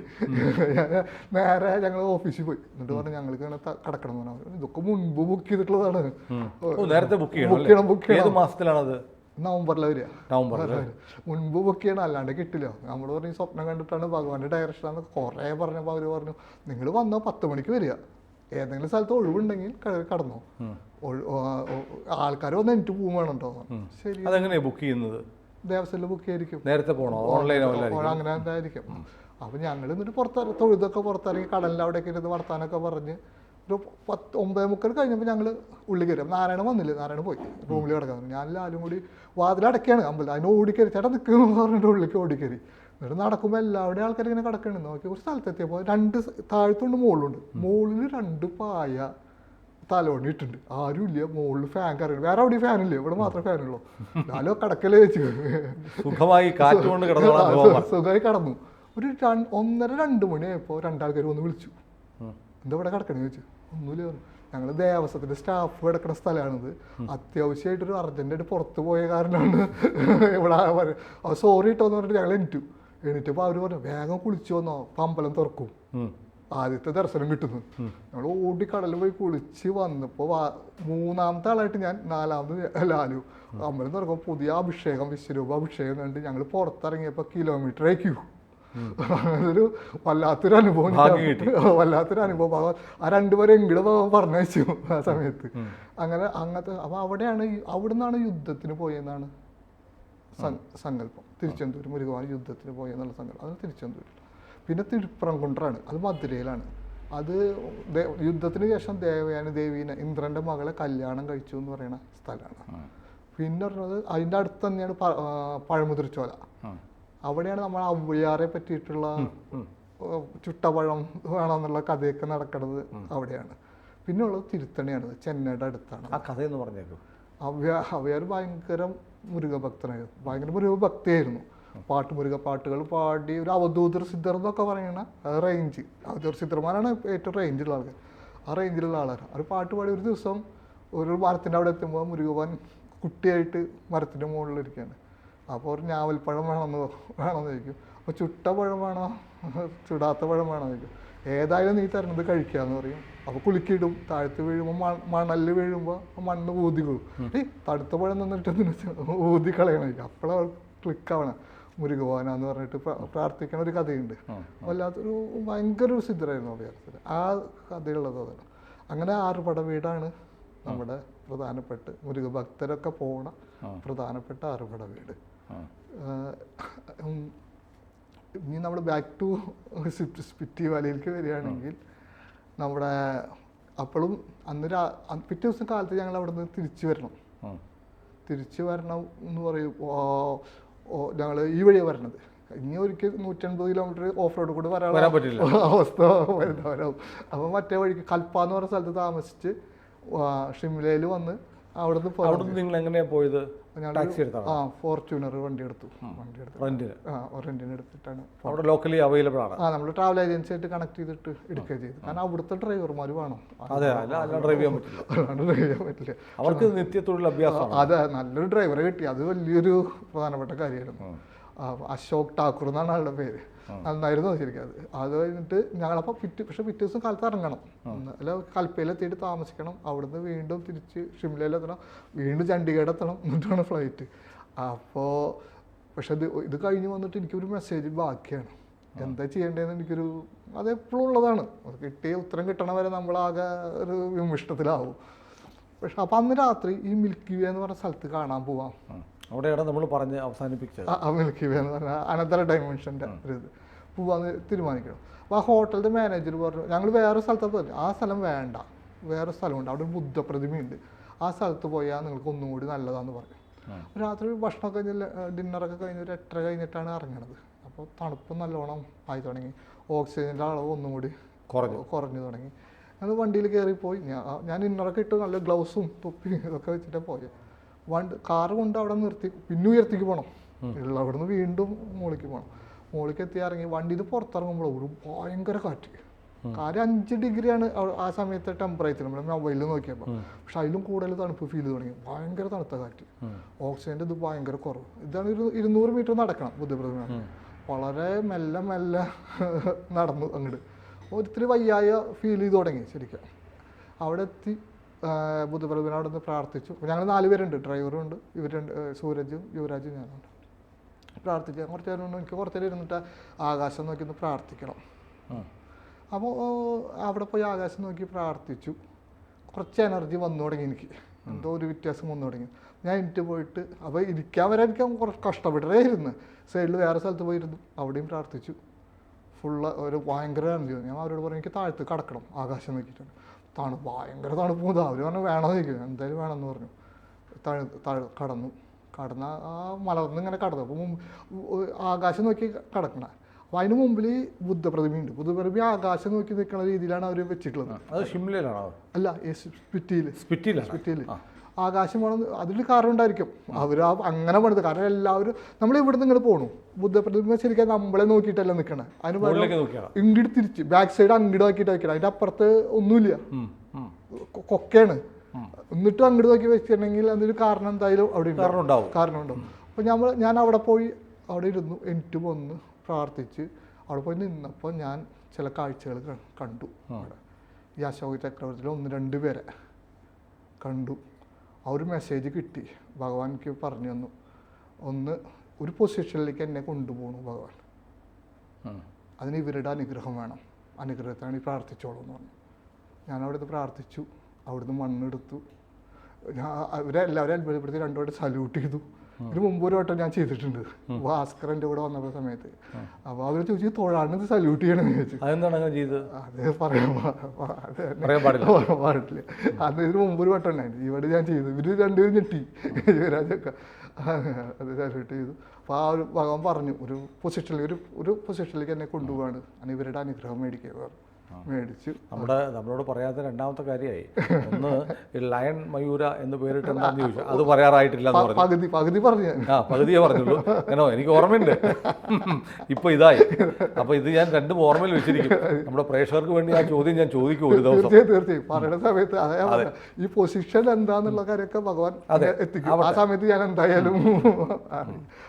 നേരെ ഞങ്ങൾ ഓഫീസിൽ പോയി. എന്നിട്ട് പറഞ്ഞു ഞങ്ങൾക്ക് ഇങ്ങനെ കിടക്കണം എന്ന് പറഞ്ഞു. ഇതൊക്കെ മുൻപ് ബുക്ക് ചെയ്തിട്ടുള്ളതാണ്. ബുക്ക് ചെയ്യണം. നവംബറിൽ വരിക. മുൻപ് ബുക്ക് ചെയ്യണം, അല്ലാണ്ട് കിട്ടില്ല. നമ്മൾ പറഞ്ഞു സ്വപ്നം കണ്ടിട്ടാണ് ഭഗവാന്റെ ഡയറക്ഷനാന്ന് കുറേ പറഞ്ഞപ്പോൾ അവർ പറഞ്ഞു നിങ്ങൾ വന്നാൽ 10 മണിക്ക് വരിക, ഏതെങ്കിലും സ്ഥലത്ത് ഒഴിവുണ്ടെങ്കിൽ കടന്നു. ആൾക്കാർ വന്ന് എനിക്ക് പോകും വേണോ. ശരി, അതെങ്ങനെയാണ് ബുക്ക് ചെയ്യുന്നത്? ദേവസ്വത്തിൽ ബുക്ക് ചെയ്തിരിക്കും. നേരത്തെ പോകണോ? ഓൺലൈനോ? അങ്ങനെ എന്തായിരിക്കും. അപ്പോൾ ഞങ്ങൾ എന്നിട്ട് തൊഴുതൊക്കെ പുറത്തിറങ്ങി കടലിൻ്റെ അവിടെയൊക്കെ ഇരുന്ന് വർത്താനൊക്കെ പറഞ്ഞ് ഒരു 9:30 കഴിഞ്ഞപ്പോൾ ഞങ്ങൾ ഉള്ളിൽ കയറി. നാരായണൻ വന്നില്ല, നാരായണൻ പോയി റൂമിൽ കിടക്കാൻ. ഞാൻ ലാലും കൂടി വാതിലടയ്ക്കാണ് അമ്പലം, അതിന് ഓടിക്കറി. ചേട്ടാ നിൽക്കുന്നു പറഞ്ഞിട്ട് ഉള്ളിലേക്ക് ഓടിക്കറി. എന്നിട്ട് നടക്കുമ്പോൾ എല്ലാവരുടെയും ആൾക്കാർ ഇങ്ങനെ കിടക്കുന്നുണ്ട്. നോക്കി ഒരു സ്ഥലത്തെത്തിയപ്പോൾ 2 താഴത്തുണ്ട് മുകളിലുണ്ട്. മുകളിൽ 2 പായ തലോണി ഇട്ടുണ്ട്. ആരും ഇല്ല. മുകളിൽ ഫാൻ കറങ്ങുന്നു. വേറെ അവിടെ ഫാനില്ല, ഇവിടെ മാത്രമേ ഫാനുള്ളൂ. ഞാനോ കടക്കലേ വെച്ചു സുഖമായി കാറ്റുകൊണ്ട് സുഖമായി കടന്നു. ഒരു 1:30-2 മണിയായപ്പോൾ 2 ആൾക്കാർ വന്ന് വിളിച്ചു. എന്താ ഇവിടെ കിടക്കണേ ചോദിച്ചു. ഒന്നുമില്ല. ഞങ്ങൾ ദേവസ്വത്തിൻ്റെ സ്റ്റാഫ് കിടക്കുന്ന സ്ഥലമാണിത്. അത്യാവശ്യമായിട്ടൊരു അർജൻറ്റായിട്ട് പുറത്ത് പോയ കാരണമാണ് ഇവിടെ. സോറി ഇട്ടോന്ന് പറഞ്ഞിട്ട് ഞങ്ങൾ എണീറ്റപ്പോൾ അവർ പറഞ്ഞു വേഗം കുളിച്ചു വന്നോ, അമ്പലം തുറക്കും, ആദ്യത്തെ ദർശനം കിട്ടുന്നു. ഞങ്ങൾ ഓടി കടലിൽ പോയി കുളിച്ച് വന്നപ്പോൾ 3ാമത്തെ ആളായിട്ട് ഞാൻ, 4ാമത് ലാലു. അമ്പലം തുറക്കുമ്പോൾ പുതിയ അഭിഷേകം, വിശ്വരൂപ അഭിഷേകം കണ്ട് ഞങ്ങൾ പുറത്തിറങ്ങിയപ്പോൾ കിലോമീറ്ററേ ക്യൂ. അതൊരു വല്ലാത്തൊരു അനുഭവം. വല്ലാത്തൊരു അനുഭവം. ആ 2 പേരെ എങ്കിലും പറഞ്ഞയച്ചു ആ സമയത്ത്. അങ്ങനത്തെ. അപ്പം അവിടെ നിന്നാണ് യുദ്ധത്തിന് പോയെന്നാണ് സങ്കല്പം. തിരുച്ചെന്തൂർ മുരുകൻ യുദ്ധത്തിന് പോയെന്നുള്ള സങ്കല്പം. അത് തിരുച്ചെന്തൂർ. പിന്നെ തിരുപ്പറംകുണ്ട്രാണ്, അത് മധുരയിലാണ്. അത് യുദ്ധത്തിന് ശേഷം ദേവീനെ ഇന്ദ്രൻ്റെ മകളെ കല്യാണം കഴിച്ചു എന്ന് പറയുന്ന സ്ഥലമാണ്. പിന്നെ പറഞ്ഞത് അതിൻ്റെ അടുത്ത് തന്നെയാണ് പഴമുതിർച്ചോല. അവിടെയാണ് നമ്മൾ ഔവ്യാറെ പറ്റിയിട്ടുള്ള ചുട്ടപഴം വേണമെന്നുള്ള കഥയൊക്കെ നടക്കുന്നത് അവിടെയാണ്. പിന്നെ ഉള്ളത് തിരുത്തണിയാണ്, ചെന്നൈയുടെ അടുത്താണ്. ആ കഥയെന്ന് പറഞ്ഞേക്കും. ഔവ്യാർ ഭയങ്കര മുരുകഭക്തനായിരുന്നു, ഭയങ്കര മുരുകഭക്തിയായിരുന്നു. മുരുകപ്പാട്ടുകൾ പാടി ഒരു അവധൂതർ സിദ്ധർ എന്നൊക്കെ പറയുന്ന റേഞ്ച്. അവധൂതർ സിദ്ധർമാരാണ് ഏറ്റവും റേഞ്ചുള്ള ആൾക്കാർ. ആ റേഞ്ചിലുള്ള ആളാണ്. അവർ പാട്ട് പാടി ഒരു ദിവസം ഒരു മരത്തിൻ്റെ അവിടെ എത്തുമ്പോൾ മുരുകൻ കുട്ടിയായിട്ട് മരത്തിൻ്റെ മുകളിലിരിക്കുകയാണ്. അപ്പോൾ ഒരു ഞാവൽപ്പഴം വേണമെന്ന് ചോദിക്കും. അപ്പോൾ ചുട്ട പഴം വേണോ ചുടാത്ത പഴം വേണോ ചോദിക്കും. ഏതായാലും നീ തരുന്നത് കഴിക്കാമെന്ന് പറയും. അപ്പോൾ കുലുക്കിയിടും. താഴത്ത് വീഴുമ്പോൾ മണലിൽ വീഴുമ്പോൾ മണ്ണ് ഊതിക്കൊള്ളും. തടുത്ത പഴം നിന്നിട്ട് ഊതി കളയണം. അപ്പോഴാണ് ക്ലിക്കാവണം. മുരുകവാനാന്ന് പറഞ്ഞിട്ട് പ്രാർത്ഥിക്കണ ഒരു കഥയുണ്ട്. വല്ലാത്തൊരു ഭയങ്കര ഒരു സിദ്ധരായിരുന്നു അഭ്യാസത്തിൽ. ആ കഥയുള്ളത് അതാണ്. അങ്ങനെ 6 പട വീടാണ് നമ്മുടെ പ്രധാനപ്പെട്ട മുരുകഭക്തരൊക്കെ പോണ പ്രധാനപ്പെട്ട 6 പട വീട്. ഇനി നമ്മൾ ബാക്ക് ടു സ്പിറ്റി വാലിയിലേക്ക് വരികയാണെങ്കിൽ നമ്മുടെ അപ്പോഴും പിറ്റേ ദിവസം കാലത്ത് ഞങ്ങൾ അവിടെ നിന്ന് തിരിച്ചു വരണം എന്ന് പറയുമ്പോൾ ഞങ്ങൾ ഈ വഴിയാണ് വരണത്. ഇനി ഒരിക്കൽ 180 കിലോമീറ്റർ ഓഫ് റോഡ് കൂടെ വരാൻ പറ്റില്ല അവസ്ഥ വരുന്നവരാവും. അപ്പോൾ മറ്റേ വഴിക്ക് കൽപ്പ എന്ന് പറഞ്ഞ സ്ഥലത്ത് താമസിച്ച് ഷിംലയിൽ വന്ന് അവിടുന്ന് നിങ്ങൾ എങ്ങനെയാ പോയത്? ഫോർച്യൂണർ വണ്ടി എടുത്തു. റെന്റിന് എടുത്തിട്ടാണ്. അവിടെ ലോക്കലി അവൈലബിൾ ആണ്. നമ്മൾ ട്രാവൽ ഏജൻസി ആയിട്ട് കണക്ട് ചെയ്തിട്ട് എടുക്കുക ചെയ്തു. കാരണം അവിടുത്തെ ഡ്രൈവർമാർ വേണം. ഡ്രൈവ് ചെയ്യാൻ പറ്റില്ല. അവർക്ക് നിത്യത്തൊഴിൽ അഭ്യാസം. അതെ, നല്ലൊരു ഡ്രൈവറെ കിട്ടി. അത് വലിയൊരു പ്രധാനപ്പെട്ട കാര്യമായിരുന്നു. അശോക് ഠാക്കൂർ എന്നാണ് ആളുടെ പേര്. നന്നായിരുന്നു ശരിക്കും. അത് കഴിഞ്ഞിട്ട് ഞങ്ങളപ്പോൾ പിറ്റേ ദിവസം കാലത്ത് ഇറങ്ങണം. അല്ല, കൽപ്പയിലെത്തിയിട്ട് താമസിക്കണം. അവിടുന്ന് വീണ്ടും തിരിച്ച് ഷിംലയിലെത്തണം, വീണ്ടും ചണ്ഡീഗഡ് എത്തണം, എന്നിട്ടാണ് ഫ്ലൈറ്റ്. അപ്പോൾ പക്ഷെ ഇത് കഴിഞ്ഞ് വന്നിട്ട് എനിക്കൊരു മെസ്സേജ് ബാക്കിയാണ്. എന്താ ചെയ്യേണ്ടതെന്ന് എനിക്കൊരു അതെപ്പോഴും ഉള്ളതാണ്. അത് കിട്ടിയ ഉത്തരം കിട്ടണ വരെ നമ്മളാകെ ഒരു വിമിഷ്ടത്തിലാവും. പക്ഷെ അപ്പം അന്ന് രാത്രി ഈ മിൽക്കി വേ എന്ന് പറഞ്ഞ സ്ഥലത്ത് കാണാൻ പോവാം. അവിടെയാണ് നമ്മൾ പറഞ്ഞ് അവസാനിപ്പിച്ചത്. മിൽക്കി വേ എന്ന് പറഞ്ഞാൽ അനന്തര ഡൈമെൻഷൻ്റെ ഒരു ഇത് പോവാന്ന് തീരുമാനിക്കണം. അപ്പോൾ ആ ഹോട്ടലിൻ്റെ മാനേജർ പറഞ്ഞു ഞങ്ങൾ വേറെ സ്ഥലത്ത് പോയി. ആ സ്ഥലം വേണ്ട, വേറെ സ്ഥലമുണ്ട്, അവിടെ ഒരു ബുദ്ധപ്രതിമയുണ്ട്, ആ സ്ഥലത്ത് പോയാൽ നിങ്ങൾക്ക് ഒന്നും കൂടി നല്ലതാണെന്ന് പറഞ്ഞു. രാത്രി ഭക്ഷണമൊക്കെ കഴിഞ്ഞ് ഡിന്നറൊക്കെ കഴിഞ്ഞ് ഒരു 8:30 കഴിഞ്ഞിട്ടാണ് ഇറങ്ങണത്. അപ്പോൾ തണുപ്പ് നല്ലോണം ആയി തുടങ്ങി. ഓക്സിജൻ്റെ അളവ് ഒന്നും കൂടി കുറഞ്ഞു തുടങ്ങി. ഞങ്ങൾ വണ്ടിയിൽ കയറിപ്പോയി. ഞാൻ ഇന്നറൊക്കെ ഇട്ട് നല്ല ഗ്ലൗസും തൊപ്പി ഇതൊക്കെ വെച്ചിട്ടാണ് പോയത്. കാറ് കൊണ്ട് അവിടെ നിർത്തി, പിന്നെ ഉയർത്തിക്ക് പോകണം. അവിടെ നിന്ന് വീണ്ടും മുകളിലേക്ക് പോകണം. മുകളിലേക്ക് എത്തി ഇറങ്ങി വണ്ടിയിൽ നിന്ന് പുറത്തിറങ്ങുമ്പോൾ ഒരു ഭയങ്കര കാറ്റ്. 5 ഡിഗ്രിയാണ് ആ സമയത്തെ ടെമ്പറേച്ചർ നമ്മുടെ മൊബൈലിൽ നോക്കിയപ്പോൾ. പക്ഷെ അതിലും കൂടുതൽ തണുപ്പ് ഫീൽ തുടങ്ങി. ഭയങ്കര തണുത്ത കാറ്റ്. ഓക്സിജൻ്റെ ഇത് ഭയങ്കര കുറവ്. ഇതാണ് 200 മീറ്റർ നടക്കണം ബുദ്ധപ്രതിമ. വളരെ മെല്ലെ നടന്നു അങ്ങോട്ട്. ഒത്തിരി വയ്യായ ഫീൽ ചെയ്ത് തുടങ്ങി ശരിക്കും. അവിടെ എത്തി ബുദ്ധപ്രതിമ അവിടെ നിന്ന് പ്രാർത്ഥിച്ചു. ഞങ്ങൾ 4 പേരുണ്ട്, ഡ്രൈവറും ഉണ്ട്, ഇവർ സൂരജും യുവരാജും ഞാനുണ്ട്. പ്രാർത്ഥിച്ചു. കുറച്ച് നേരം എനിക്ക് കുറച്ച് നേരം ഇരുന്നിട്ട് ആകാശം നോക്കി ഒന്ന് പ്രാർത്ഥിക്കണം. അപ്പോൾ അവിടെ പോയി ആകാശം നോക്കി പ്രാർത്ഥിച്ചു. കുറച്ച് എനർജി വന്നു തുടങ്ങി എനിക്ക്, എന്തോ ഒരു വ്യത്യാസം വന്നു തുടങ്ങി. ഞാൻ എനിക്ക് പോയിട്ട് അപ്പോൾ ഇരിക്കാൻ വരെ എനിക്ക് കുറച്ച് കഷ്ടപ്പെട്ടേ ഇരുന്ന്. സൈഡിൽ വേറെ സ്ഥലത്ത് പോയിരുന്നു, അവിടെയും പ്രാർത്ഥിച്ചു. ഫുള്ള് ഒരു ഭയങ്കര എനർജി. ഞാൻ അവരോട് പറഞ്ഞു എനിക്ക് താഴത്ത് കിടക്കണം ആകാശം നോക്കിയിട്ടുണ്ട്. ഭയങ്കര തണുപ്പ് മുതൽ അവർ പറഞ്ഞു വേണമെന്ന് ചോദിക്കും. എന്തായാലും വേണമെന്ന് പറഞ്ഞു. കടന്ന ആ മലർന്നിങ്ങനെ കടന്നു. അപ്പോൾ ആകാശം നോക്കി കിടക്കണ. അപ്പോൾ അതിന് മുമ്പിൽ ബുദ്ധപ്രതിമയുണ്ട്. ബുദ്ധപ്രതിമ ആകാശം നോക്കി നിൽക്കുന്ന രീതിയിലാണ് അവർ വെച്ചിട്ടുള്ളത്. അത് ഷിംലയിലാണോ? അല്ല, സ്പിറ്റിയിൽ ആകാശം വേണം. അതിൽ കാരണം ഉണ്ടായിരിക്കും അവർ അങ്ങനെ പണിത്. കാരണം എല്ലാവരും നമ്മൾ ഇവിടുന്ന് ഇങ്ങോട്ട് പോകണു. ബുദ്ധപ്രതിമ ശരിക്കും നമ്മളെ നോക്കിയിട്ടല്ല നിൽക്കണേ. അതിന് പകരം ഇങ്ങോട്ട് തിരിച്ച് ബാക്ക് സൈഡ് അങ്ങോട്ട് നോക്കിയിട്ട് വയ്ക്കണം. അതിൻ്റെ അപ്പുറത്ത് ഒന്നുമില്ല, കൊക്കയാണ്. എന്നിട്ടും അങ്ങോട്ട് നോക്കി വെച്ചിട്ടുണ്ടെങ്കിൽ അതിന് കാരണം എന്തായാലും അവിടെ കാരണം ഉണ്ടാവും. അപ്പോൾ ഞാൻ അവിടെ പോയി അവിടെ ഇരുന്നു. എനിക്ക് വന്ന് പ്രാർത്ഥിച്ച് അവിടെ പോയി നിന്നപ്പോൾ ഞാൻ ചില കാഴ്ചകൾ കണ്ടു. അവിടെ ഈ അശോക ചക്രവർത്തിയിൽ 1-2 പേരെ കണ്ടു. ആ ഒരു മെസ്സേജ് കിട്ടി. ഭഗവാൻ എനിക്ക് പറഞ്ഞു തന്നു, ഒരു പൊസിഷനിലേക്ക് എന്നെ കൊണ്ടുപോകണു ഭഗവാൻ. അതിന് ഇവരുടെ അനുഗ്രഹം വേണം, അനുഗ്രഹത്താണ് ഈ പ്രാർത്ഥിച്ചോളൂ എന്ന് പറഞ്ഞു. ഞാൻ അവിടുന്ന് പ്രാർത്ഥിച്ചു. അവിടുന്ന് മണ്ണെടുത്തു. അവരെല്ലാവരും അത്ഭുതപ്പെടുത്തി 2 വട്ടം സല്യൂട്ട് ചെയ്തു. ഇതിന് മുമ്പ് ഒരു വട്ടം ഞാൻ ചെയ്തിട്ടുണ്ട് ഭാസ്കരൻ്റെ കൂടെ വന്നപ്പോൾ സമയത്ത്. അപ്പോൾ അവർ ചോദിച്ചു തൊഴാണ്ട് സല്യൂട്ട് ചെയ്യണമെന്ന് ചോദിച്ചു. അത് പറയാൻ പാടില്ല. അത് ഇതിന് മുമ്പ് ഒരു വട്ടം ഉണ്ടായിരുന്നു. ഇവിടെ ഞാൻ ചെയ്തു. ഇവർ 2 പേരും ഞെട്ടി, യുവരാജൊക്കെ. അത് സല്യൂട്ട് ചെയ്തു. അപ്പോൾ ആ ഒരു ഭഗവാൻ പറഞ്ഞു ഒരു പൊസിഷനിലേക്ക് എന്നെ കൊണ്ടുപോവാണ്, ഇവരുടെ അനുഗ്രഹം മേടിക്കുക. മേടിച്ചു. നമ്മളോട് പറയാത്ത രണ്ടാമത്തെ കാര്യമായി. ഒന്ന് ലയൺ മയൂര എന്ന് പേരിട്ടെന്താന്ന് ചോദിച്ചു. അത് പറയാറായിട്ടില്ല പകുതിയേ പറഞ്ഞുള്ളൂ. ഞാനോ എനിക്ക് ഓർമ്മയുണ്ട്. ഇപ്പൊ ഇതായി. അപ്പൊ ഇത് ഞാൻ 2 ഓർമ്മയിൽ വെച്ചിരിക്കും. നമ്മുടെ പ്രേക്ഷകർക്ക് വേണ്ടി ആ ചോദ്യം ഞാൻ ചോദിക്കും ഒരു ദിവസം. തീർച്ചയായും പറയുന്ന സമയത്ത് ഈ പൊസിഷൻ എന്താന്നുള്ള കാര്യമൊക്കെ ഭഗവാൻ എത്തിക്കും. ആ സമയത്ത് ഞാൻ എന്തായാലും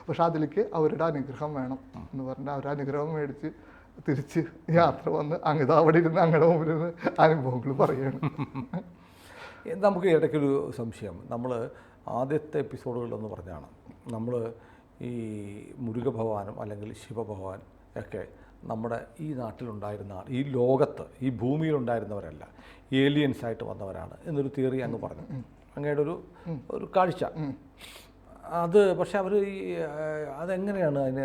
പക്ഷെ അതിലേക്ക് അവരുടെ അനുഗ്രഹം വേണം എന്ന് പറഞ്ഞാൽ അവരുടെ അനുഗ്രഹം മേടിച്ച് തിരിച്ച് യാത്ര വന്ന് അവിടെ ഇരുന്ന് അങ്ങയുടെ മുമ്പിലിരുന്ന് അനുഭവങ്ങൾ പറയുകയാണ്. നമുക്ക് ഇടയ്ക്കൊരു സംശയം. നമ്മൾ ആദ്യത്തെ എപ്പിസോഡുകളിലെന്ന് പറഞ്ഞാണ് നമ്മൾ ഈ മുരുകഭഗവാനും അല്ലെങ്കിൽ ശിവഭഗവാൻ ഒക്കെ നമ്മുടെ ഈ നാട്ടിലുണ്ടായിരുന്ന ഈ ലോകത്ത് ഈ ഭൂമിയിലുണ്ടായിരുന്നവരല്ല, ഏലിയൻസായിട്ട് വന്നവരാണ് എന്നൊരു തിയറി അങ്ങ് പറഞ്ഞു. അങ്ങയുടെ ഒരു കാഴ്ച അത്. പക്ഷെ അവർ അതെങ്ങനെയാണ് അതിനെ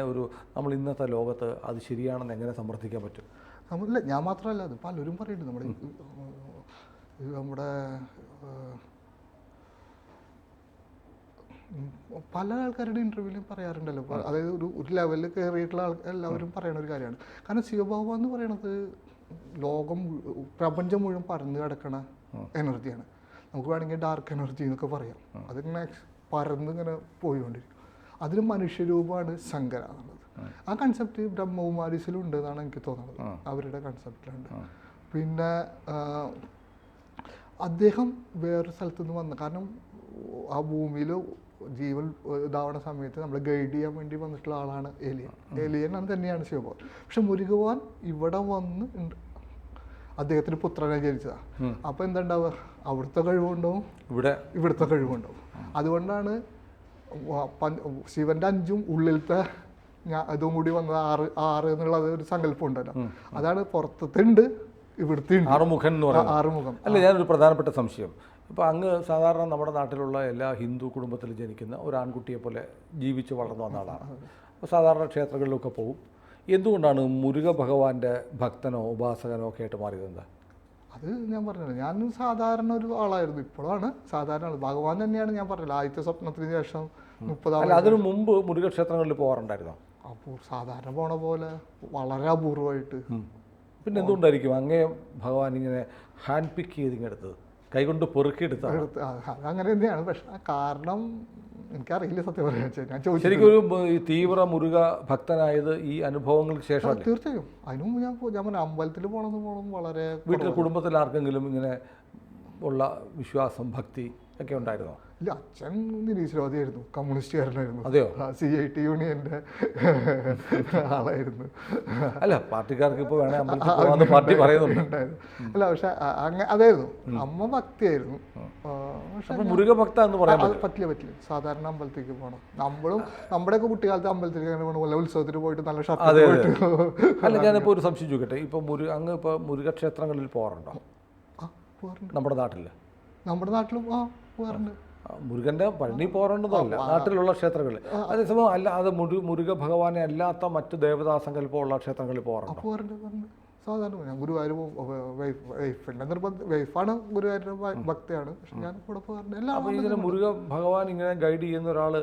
നമ്മൾ ഇന്നത്തെ ലോകത്ത് അത് ശരിയാണെന്ന് എങ്ങനെ സമർത്ഥിക്കാൻ പറ്റും? നമ്മളില്ല, ഞാൻ മാത്രമല്ല, അത് പലരും പറയുന്നുണ്ട്. നമ്മുടെ പല ആൾക്കാരുടെ ഇൻ്റർവ്യൂവിലും പറയാറുണ്ടല്ലോ. അതായത് ഒരു ലെവലിൽ കയറിയിട്ടുള്ള എല്ലാവരും പറയുന്ന ഒരു കാര്യമാണ്. കാരണം ശിവഭഗവാൻ എന്ന് പറയുന്നത് പ്രപഞ്ചം മുഴുവൻ പരന്ന് കിടക്കണ എനർജിയാണ്. നമുക്ക് വേണമെങ്കിൽ ഡാർക്ക് എനർജി എന്നൊക്കെ പറയാം. അതിങ്ങനെ പരന്നിങ്ങനെ പോയിക്കൊണ്ടിരിക്കും. അതിന് മനുഷ്യരൂപമാണ് ശങ്കര എന്നുള്ളത്. ആ കൺസെപ്റ്റ് ബ്രഹ്മകുമാരീസിലുണ്ട് എന്നാണ് എനിക്ക് തോന്നുന്നത്. അവരുടെ കൺസെപ്റ്റിലുണ്ട്. പിന്നെ അദ്ദേഹം വേറൊരു സ്ഥലത്തു നിന്ന് വന്ന, കാരണം ആ ഭൂമിയിൽ ജീവൻ ഇതാവണ സമയത്ത് നമ്മളെ ഗൈഡ് ചെയ്യാൻ വേണ്ടി വന്നിട്ടുള്ള ആളാണ് ഏലിയൻ തന്നെയാണ് ശിവഭഗവാൻ. പക്ഷെ മുരുകഭഗവാൻ ഇവിടെ വന്ന് അദ്ദേഹത്തിന് പുത്രനെ ജനിച്ചതാണ്. അപ്പോൾ എന്താ ഉണ്ടാവുക? അവിടുത്തെ കഴിവുണ്ടാവും, ഇവിടുത്തെ കഴിവുണ്ടാവും. അതുകൊണ്ടാണ് ശിവന്റെ 5ഉം ഉള്ളിലത്തെ ഇതും കൂടി വന്നത് 6 എന്നുള്ളത് ഒരു സങ്കല്പം ഉണ്ടല്ലോ. അതാണ് പുറത്തത്തെ ഉണ്ട്, ഇവിടുത്തെ ആറുമുഖൻ എന്ന് പറയുന്നത്. ആറുമുഖം. അല്ല, ഞാനൊരു പ്രധാനപ്പെട്ട സംശയം. ഇപ്പോൾ അങ്ങ് സാധാരണ നമ്മുടെ നാട്ടിലുള്ള എല്ലാ ഹിന്ദു കുടുംബത്തിൽ ജനിക്കുന്ന ഒരു ആൺകുട്ടിയെ പോലെ ജീവിച്ച് വളർന്നു വന്ന ആളാണ്. അപ്പോൾ സാധാരണ ക്ഷേത്രങ്ങളിലൊക്കെ പോകും. എന്തുകൊണ്ടാണ് മുരുക ഭഗവാന്റെ ഭക്തനോ ഉപാസകനോ ഒക്കെ ആയിട്ട് മാറിയത്? എന്താ അത് ഞാൻ പറഞ്ഞത്? ഞാൻ സാധാരണ ഒരു ആളായിരുന്നു, ഇപ്പോഴാണ് സാധാരണ ഭഗവാൻ തന്നെയാണ്. ഞാൻ പറഞ്ഞില്ല, ആദ്യത്തെ സ്വപ്നത്തിന് ശേഷം 30 അതിനു മുമ്പ് മുരുക ക്ഷേത്രങ്ങളിൽ പോകാറുണ്ടായിരുന്നോ? അപ്പോൾ സാധാരണ പോണ പോലെ വളരെ അപൂർവമായിട്ട്. പിന്നെ എന്തുകൊണ്ടായിരിക്കും അങ്ങേ ഭഗവാൻ ഇങ്ങനെ ഹാൻഡ് പിക്ക് ചെയ്തിങ്ങെടുത്തത്, കൈകൊണ്ട് പെറുക്കിയെടുത്ത? അങ്ങനെ തന്നെയാണ്. പക്ഷെ കാരണം എനിക്കറിയില്ല സത്യം പറയാൻ. ഞാൻ ചോദിച്ചു, ശരിക്കും ഒരു തീവ്ര മുരുക ഭക്തനായത് ഈ അനുഭവങ്ങൾക്ക് ശേഷം? തീർച്ചയായും. അതിനും ഞാൻ അമ്പലത്തിൽ പോകണം വളരെ. വീട്ടിൽ കുടുംബത്തിൽ ആർക്കെങ്കിലും ഇങ്ങനെ ഉള്ള വിശ്വാസം, ഭക്തി? ഒക്കെ ഉണ്ടായിരുന്നോ? ഇല്ല, അച്ഛൻ നിരീശ്വരവാദിയായിരുന്നു, കമ്മ്യൂണിസ്റ്റുകാരനായിരുന്നു. അതെയോ? CIT യൂണിയന്റെ ആളായിരുന്നു. അല്ല, പാർട്ടിക്കാർക്ക് ഇപ്പോൾ വേണേ അമ്പലത്തിൽ പോകാമെന്ന് പാർട്ടി പറയുന്നുണ്ട്. അല്ല, പക്ഷെ അതായിരുന്നു. അമ്മ ഭക്തിയായിരുന്നു. പക്ഷെ മുരുക ഭക്ത എന്ന് പറയാൻ പറ്റില്ല. സാധാരണ അമ്പലത്തിലേക്ക് പോകണം. നമ്മുടെയൊക്കെ കുട്ടിക്കാലത്ത് അമ്പലത്തിലേക്ക് അങ്ങനെ പോകണം, വല്ല ഉത്സവത്തിന് പോയിട്ട് നല്ല ഷർട്ട് പോയിട്ട്. അല്ല, ഞാനിപ്പോൾ ഒരു സംശയം ചോദിക്കട്ടെ, ഇപ്പോൾ അങ്ങ് ഇപ്പോൾ മുരുകക്ഷേത്രങ്ങളിൽ പോകാറുണ്ടോ? നമ്മുടെ നാട്ടിൽ? നമ്മുടെ നാട്ടിലും പോകാറുണ്ട്. മുരുകൻ്റെ പഴനി പോകാറുണ്ടെന്നല്ല, നാട്ടിലുള്ള ക്ഷേത്രങ്ങളിൽ. അതേസമയം അല്ല, അത് മുരുക ഭഗവാനെ അല്ലാത്ത മറ്റ് ദേവതാ സങ്കല്പമുള്ള ക്ഷേത്രങ്ങളിൽ പോകാറുണ്ടോ? പോകാറുണ്ട്. സാധാരണ ഞാൻ ഗുരുവായൂർ വൈഫാണ് ഗുരുവായൂരിന്റെ ഭക്തയാണ്, പക്ഷെ ഞാൻ കൂടെ പോകാറുണ്ട്. അപ്പോൾ ഇതിന് മുരുക ഭഗവാൻ ഇങ്ങനെ ഗൈഡ് ചെയ്യുന്ന ഒരാൾ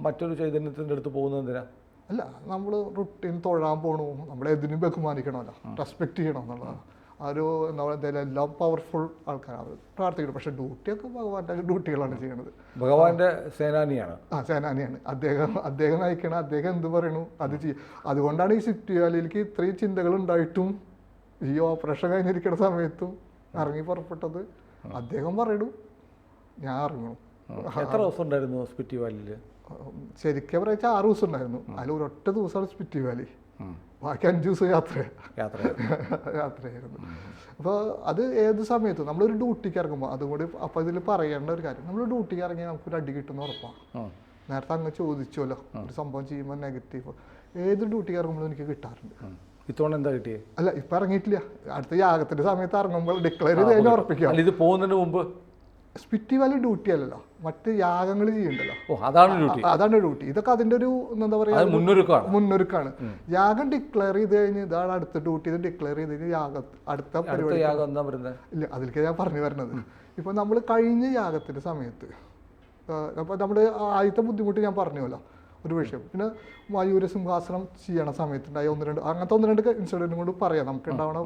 മറ്റൊരു ചൈതന്യത്തിൻ്റെ അടുത്ത് പോകുന്നത് എന്തിനാ? അല്ല, നമ്മൾ റുട്ടീൻ തൊഴാൻ പോകണു, നമ്മളെ എന്തിനും ബഹുമാനിക്കണമല്ലോ, റെസ്പെക്ട് ചെയ്യണം എന്നുള്ളതാണ്. ഒരു എന്താ പറയുക, എല്ലാം പവർഫുൾ ആൾക്കാരാണ്, പ്രാർത്ഥിക്കണം. പക്ഷെ ഡ്യൂട്ടിയൊക്കെ ഭഗവാന്റെ ഡ്യൂട്ടികളാണ് ചെയ്യണത്. ഭഗവാന്റെ സേനാനിയാണ്. സേനാനിയാണ് അദ്ദേഹം നയിക്കണം. അദ്ദേഹം എന്ത് പറയണു അത് ചെയ്യും. അതുകൊണ്ടാണ് ഈ സിറ്റി വാലിയിലേക്ക് ഇത്രയും ചിന്തകൾ ഉണ്ടായിട്ടും ഈ ഓപ്പറേഷൻ കഴിഞ്ഞിരിക്കുന്ന സമയത്തും ഇറങ്ങി പുറപ്പെട്ടത്. അദ്ദേഹം പറയണു, ഞാൻ ഇറങ്ങണം. എത്ര ദിവസം ഉണ്ടായിരുന്നു സ്പിറ്റി വാലിയിൽ? ശരിക്കും പറയാ 6 ദിവസം ഉണ്ടായിരുന്നു. അതിൽ ഒരൊറ്റ ദിവസമാണ് സ്പിറ്റി വാലി, ബാക്കി 5 ദിവസം യാത്രയായിരുന്നു. അപ്പോൾ അത് ഏത് സമയത്തും നമ്മളൊരു ഡ്യൂട്ടിക്ക് ഇറങ്ങുമ്പോൾ അതും കൂടി അപ്പോൾ ഇതിൽ പറയേണ്ട ഒരു കാര്യം, നമ്മൾ ഡ്യൂട്ടിക്ക് ഇറങ്ങിയാൽ നമുക്കൊരു അടി കിട്ടുന്ന ഉറപ്പാണ്. നേരത്തെ അങ്ങ് ചോദിച്ചല്ലോ, ഒരു സംഭവം ചെയ്യുമ്പോൾ നെഗറ്റീവ് ഏത് ഡ്യൂട്ടിക്ക് ഇറങ്ങുമ്പോഴും എനിക്ക് കിട്ടാറുണ്ട്. ഇത്തവണ എന്താ കിട്ടിയേ? അല്ല, ഇപ്പം ഇറങ്ങിയിട്ടില്ല. അടുത്ത യാഗത്തിൻ്റെ സമയത്ത് ഇറങ്ങുമ്പോൾ ഡിക്ലെയർ ചെയ്ത് കഴിഞ്ഞാൽ ഉറപ്പിക്കാം. ഇത് പോകുന്നതിന് മുമ്പ് സ്പിറ്റി വാലി ഡ്യൂട്ടി അല്ലല്ലോ, മറ്റ് യാഗങ്ങൾ ചെയ്യണ്ടല്ലോ. അതാണ് ഡ്യൂട്ടി. ഇതൊക്കെ അതിന്റെ ഒരു എന്താ പറയാ മുന്നൊരുക്കാണ്. യാഗം ഡിക്ലെയർ ചെയ്ത് കഴിഞ്ഞ് ഇതാണ് അടുത്ത ഡ്യൂട്ടി. ഇത് ഡിക്ലെയർ ചെയ്ത് കഴിഞ്ഞ് അടുത്ത പരിപാടി ഇല്ല. അതിലേക്ക് ഞാൻ പറഞ്ഞു വരുന്നത്, ഇപ്പൊ നമ്മൾ കഴിഞ്ഞ യാഗത്തിന്റെ സമയത്ത് അപ്പൊ നമ്മുടെ ആദ്യത്തെ ബുദ്ധിമുട്ട് ഞാൻ പറഞ്ഞല്ലോ ഒരു വിഷയം. പിന്നെ മയൂര സിംഹാസനം ചെയ്യണ സമയത്തുണ്ടായ അങ്ങനത്തെ ഒന്ന് രണ്ട് ഇൻസിഡന്റും കൊണ്ട് പറയാം നമുക്ക് ഉണ്ടാവണ.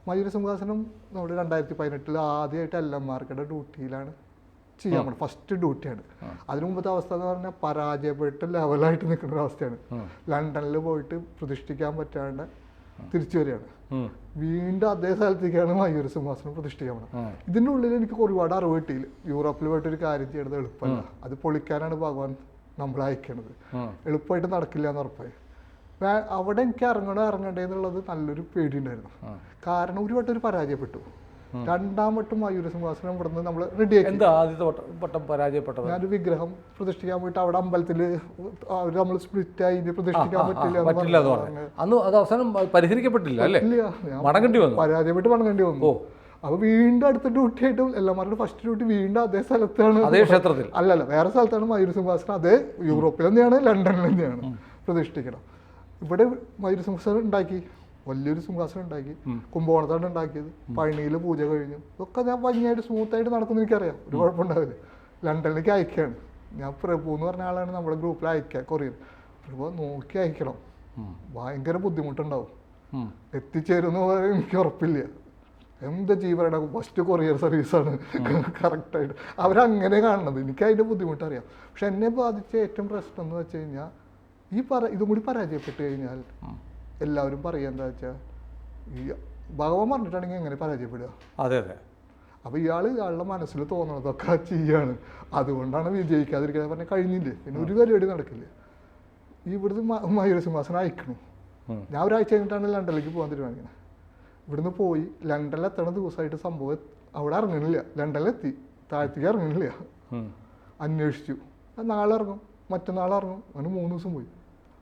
മയൂര സിംഹാസനം നമ്മൾ 2018 ആദ്യമായിട്ട് LMRKയുടെ ഡ്യൂട്ടിയിലാണ് ചെയ്യാൻ പോണത്. ഫസ്റ്റ് ഡ്യൂട്ടിയാണ്. അതിനു മുമ്പത്തെ അവസ്ഥ എന്ന് പറഞ്ഞാൽ പരാജയപ്പെട്ട് ലെവലായിട്ട് നിൽക്കുന്ന ഒരു അവസ്ഥയാണ്. ലണ്ടനിൽ പോയിട്ട് പ്രതിഷ്ഠിക്കാൻ പറ്റാണ്ട് തിരിച്ചു വരികയാണ്. വീണ്ടും അതേ സ്ഥലത്തേക്കാണ് മയൂര സിംഹാസനം പ്രതിഷ്ഠിക്കാൻ പോണത്. ഇതിൻ്റെ ഉള്ളിൽ എനിക്ക് ഒരുപാട് അറിവ് കിട്ടിയില്ല. യൂറോപ്പിൽ പോയിട്ട് ഒരു കാര്യം ചെയ്യണത് എളുപ്പമല്ല, അത് പൊളിക്കാനാണ് ഭഗവാൻ നമ്മളെ അയക്കണത്. എളുപ്പമായിട്ട് നടക്കില്ല എന്ന് ഉറപ്പായി. അവിടെ എനിക്ക് ഇറങ്ങണ്ടേ എന്നുള്ളത് നല്ലൊരു പേടിയുണ്ടായിരുന്നു. കാരണം ഒരു വട്ടം പരാജയപ്പെട്ടു. 2ാം വട്ടം മയൂര സിംഹാസനം ഇവിടുന്ന് നമ്മൾ റെഡിയാക്കി. ഞാനൊരു വിഗ്രഹം പ്രതിഷ്ഠിക്കാൻ പോയിട്ട് അവിടെ അമ്പലത്തില് നമ്മൾ സ്പ്ലിറ്റ് ആയി പ്രതിഷ്ഠിക്കാൻ പറ്റില്ല, പരാജയപ്പെട്ട് മടങ്ങേണ്ടി വന്നു. അപ്പൊ വീണ്ടും അടുത്ത ഡ്യൂട്ടി ആയിട്ട് എല്ലാമാരുടെ ഫസ്റ്റ് ഡ്യൂട്ടി വീണ്ടും അതേ സ്ഥലത്താണ്, അതേ ക്ഷേത്രത്തിൽ അല്ലല്ല വേറെ സ്ഥലത്താണ് മയൂര സിംഹാസനം. അതേ യൂറോപ്പിൽ തന്നെയാണ്, ലണ്ടനിൽ തന്നെയാണ് പ്രതിഷ്ഠിക്കണം. ഇവിടെ മയൂര സിംഹാസനം ഉണ്ടാക്കി, വലിയൊരു സിംഹാസനം ഉണ്ടാക്കി, കുംഭകോണത്താണ് ഉണ്ടാക്കിയത്. പഴനിയിൽ പൂജ കഴിഞ്ഞു. ഇതൊക്കെ ഞാൻ ഭംഗിയായിട്ട് സ്മൂത്തായിട്ട് നടക്കുന്ന എനിക്കറിയാം, ഒരു കുഴപ്പമുണ്ടാവില്ല. ലണ്ടനിലേക്ക് അയക്കുകയാണ് ഞാൻ. പ്രഭു എന്ന് പറഞ്ഞ ആളാണ് നമ്മുടെ ഗ്രൂപ്പിൽ അയക്കുക, കൊറിയർ. പ്രഭു നോക്കി അയക്കണം, ഭയങ്കര ബുദ്ധിമുട്ടുണ്ടാവും. എത്തിച്ചേരുന്ന എനിക്ക് ഉറപ്പില്ല. എന്താ ജീവരുടെ ഫസ്റ്റ് കൊറിയർ സർവീസാണ് കറക്റ്റായിട്ട് അവരങ്ങനെ കാണുന്നത്. എനിക്ക് അതിൻ്റെ ബുദ്ധിമുട്ടറിയാം. പക്ഷെ എന്നെ ബാധിച്ച ഏറ്റവും പ്രശ്നം എന്ന് വെച്ച് കഴിഞ്ഞാൽ ഇതും കൂടി പരാജയപ്പെട്ട് കഴിഞ്ഞാൽ എല്ലാവരും പറയുക എന്താ വെച്ചാൽ ഈ ഭഗവാൻ പറഞ്ഞിട്ടാണെങ്കിൽ എങ്ങനെ പരാജയപ്പെടുക. അതെ അതെ. അപ്പോൾ ഇയാളുടെ മനസ്സിൽ തോന്നുന്നതൊക്കെ ചെയ്യാണ്, അതുകൊണ്ടാണ് വിജയിക്കാതിരിക്കുന്നത് പറഞ്ഞാൽ കഴിഞ്ഞില്ലേ, പിന്നെ ഒരു പരിപാടി നടക്കില്ല. ഇവിടുന്ന് മയൂര സിംഹാസനം അയക്കണം. ഞാൻ ഒരാഴ്ച കഴിഞ്ഞിട്ടാണ് ലണ്ടനിലേക്ക് പോകാൻ തീരുമാനിക്കുന്നത്. ഇവിടുന്ന് പോയി ലണ്ടനിൽ എത്തണ ദിവസമായിട്ട് സംഭവം അവിടെ ഇറങ്ങണില്ല. ലണ്ടനിലെത്തി, താഴത്തേക്ക് ഇറങ്ങണില്ല. അന്വേഷിച്ചു, നാളെ ഇറങ്ങും, മറ്റന്നാൾ ഇറങ്ങും. അങ്ങനെ 3 ദിവസം പോയി.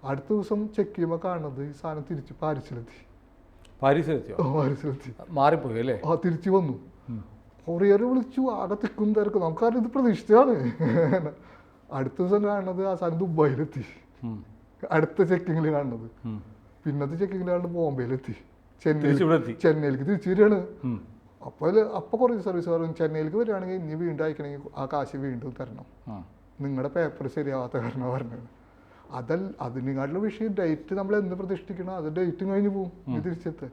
അടുത്ത ദിവസം ചെക്ക് ചെയ്യുമ്പോൾ കാണുന്നത് ഈ സാധനം തിരിച്ച് പാരീസിലെത്തി. മാറിപ്പോയി അല്ലേ? തിരിച്ചു വന്നു. കൊറിയർ വിളിച്ചു, ആകെ തിക്കും തിരക്കും. നമുക്കറിയാം ഇത് പ്രതീക്ഷിച്ചതാണ്. അടുത്ത ദിവസം കാണുന്നത് ആ സാധനം ദുബായിലെത്തി. അടുത്ത ചെക്കിങ്ങിൽ കാണുന്നത്. പിന്നത്തെ ചെക്കിങ്ങിൽ കാണുന്നത് ബോംബെയിലെത്തി. ചെന്നൈയിലേക്ക് തിരിച്ചു വരികയാണ്. അപ്പോൾ കൊറിയർ സർവീസ് പറഞ്ഞു ചെന്നൈയിലേക്ക് വരികയാണെങ്കിൽ ഇനി വീണ്ടും അയക്കണമെങ്കിൽ ആ കാശ് വീണ്ടും തരണം, നിങ്ങളുടെ പേപ്പർ ശരിയാവാത്ത കാരണം പറഞ്ഞത്. അതിനെക്കാട്ടിലും വിഷയം ഡേറ്റ് നമ്മൾ എന്ന് പ്രതിഷ്ഠിക്കണം, അത് ഡേറ്റും കഴിഞ്ഞ് പോകും. ഇത് തിരിച്ചെത്ത്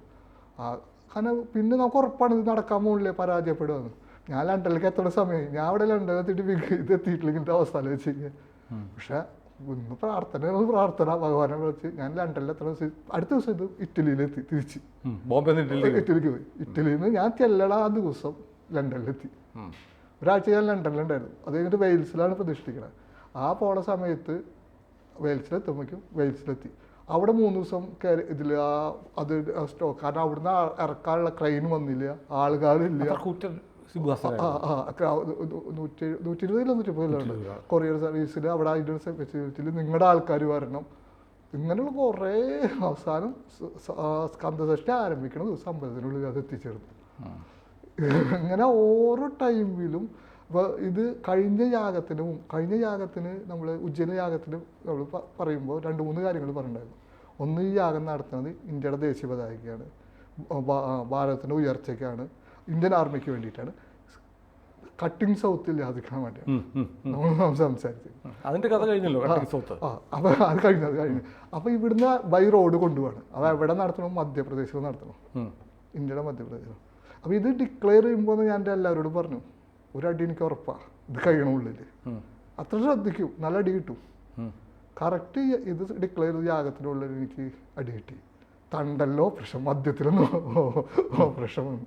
കാരണം പിന്നെ നമുക്ക് ഉറപ്പാണ് ഇത് നടക്കാൻ പോകില്ലേ, പരാജയപ്പെടുകയെന്ന്. ഞാൻ ലണ്ടനിലേക്ക് എത്തുന്ന സമയം ഞാൻ അവിടെ ലണ്ടനിൽ എത്തിയിട്ട് ഇത് എത്തിയിട്ടില്ലെങ്കിൽ ഇങ്ങനത്തെ അവസ്ഥ വെച്ച് കഴിഞ്ഞാൽ. പക്ഷെ ഇന്ന് പ്രാർത്ഥന ഭഗവാനെ വിളിച്ച് ഞാൻ ലണ്ടനിൽ എത്തുന്ന അടുത്ത ദിവസം ഇത് ഇറ്റലിയിലെത്തി. തിരിച്ച് ഇറ്റലിക്ക് പോയി. ഇറ്റലിയിൽ നിന്ന് ഞാൻ ചെല്ലണ ആ ദിവസം ലണ്ടനിലെത്തി. ഒരാഴ്ച ഞാൻ ലണ്ടനിലുണ്ടായിരുന്നു. അത് കഴിഞ്ഞിട്ട് വെയിൽസിലാണ് പ്രതിഷ്ഠിക്കുന്നത്. ആ പോണ സമയത്ത് വെയിൽസിലെത്തുമ്പോഴേക്കും വെയിൽസിലെത്തി. അവിടെ 3 ദിവസം കയറി ഇതിൽ അത് സ്റ്റോക്ക്, കാരണം അവിടുന്ന് ഇറക്കാനുള്ള ക്രെയിൻ വന്നില്ല, ആളുകളില്ല. 120 കൊറിയർ സർവീസിൽ അവിടെ അതിൻ്റെ ഫെസിലിറ്റിയിൽ നിങ്ങളുടെ ആൾക്കാർ വരണം, ഇങ്ങനെയുള്ള കുറേ. അവസാനം സ്കന്ദഷഷ്ടി ആരംഭിക്കണ ദിവസം അമ്പലത്തിനുള്ളിൽ അത് എത്തിച്ചേർന്നു. ഇങ്ങനെ ഓരോ ടൈമിലും. അപ്പോൾ ഇത് കഴിഞ്ഞ യാഗത്തിന് നമ്മൾ ഉജ്ജയിന യാഗത്തിന് നമ്മൾ പറയുമ്പോൾ 2-3 കാര്യങ്ങൾ പറഞ്ഞിട്ടുണ്ടായിരുന്നു. ഒന്ന്, ഈ യാഗം നടത്തുന്നത് ഇന്ത്യയുടെ ദേശീയ പതാകയ്ക്കാണ്, ഭാരതത്തിൻ്റെ ഉയർച്ചയ്ക്കാണ്, ഇന്ത്യൻ ആർമിക്ക് വേണ്ടിയിട്ടാണ്, കട്ടിങ് സൗത്ത് ഇല്ലാതിരിക്കാൻ വേണ്ടിയാണ് നമ്മൾ സംസാരിച്ചത്. അതിൻ്റെ കഥ കഴിഞ്ഞല്ലോ. അപ്പോൾ അത് കഴിഞ്ഞു. അപ്പോൾ ഇവിടുന്ന് ബൈ റോഡ് കൊണ്ടുപോവാണ്. അപ്പോൾ എവിടെ നടത്തണം? മധ്യപ്രദേശിൽ നടത്തണം, ഇന്ത്യയുടെ മധ്യപ്രദേശിൽ. അപ്പോൾ ഇത് ഡിക്ലെയർ ചെയ്യുമ്പോൾ ഞാൻ എൻ്റെ എല്ലാവരോടും പറഞ്ഞു, ഒരടി എനിക്ക് ഉറപ്പാണ് ഇത് കഴിയണമുള്ളിൽ. അത്ര ശ്രദ്ധിക്കും, നല്ല അടി കിട്ടും. കറക്റ്റ് ഇത് ഡിക്ലെയർ ചെയ്ത് യാഗത്തിനുള്ളിൽ എനിക്ക് അടി കിട്ടി. തണ്ടല്ലോ ഓപ്പറേഷൻ, മദ്യത്തിലൊന്നും ഓപ്പറേഷൻ വന്നു.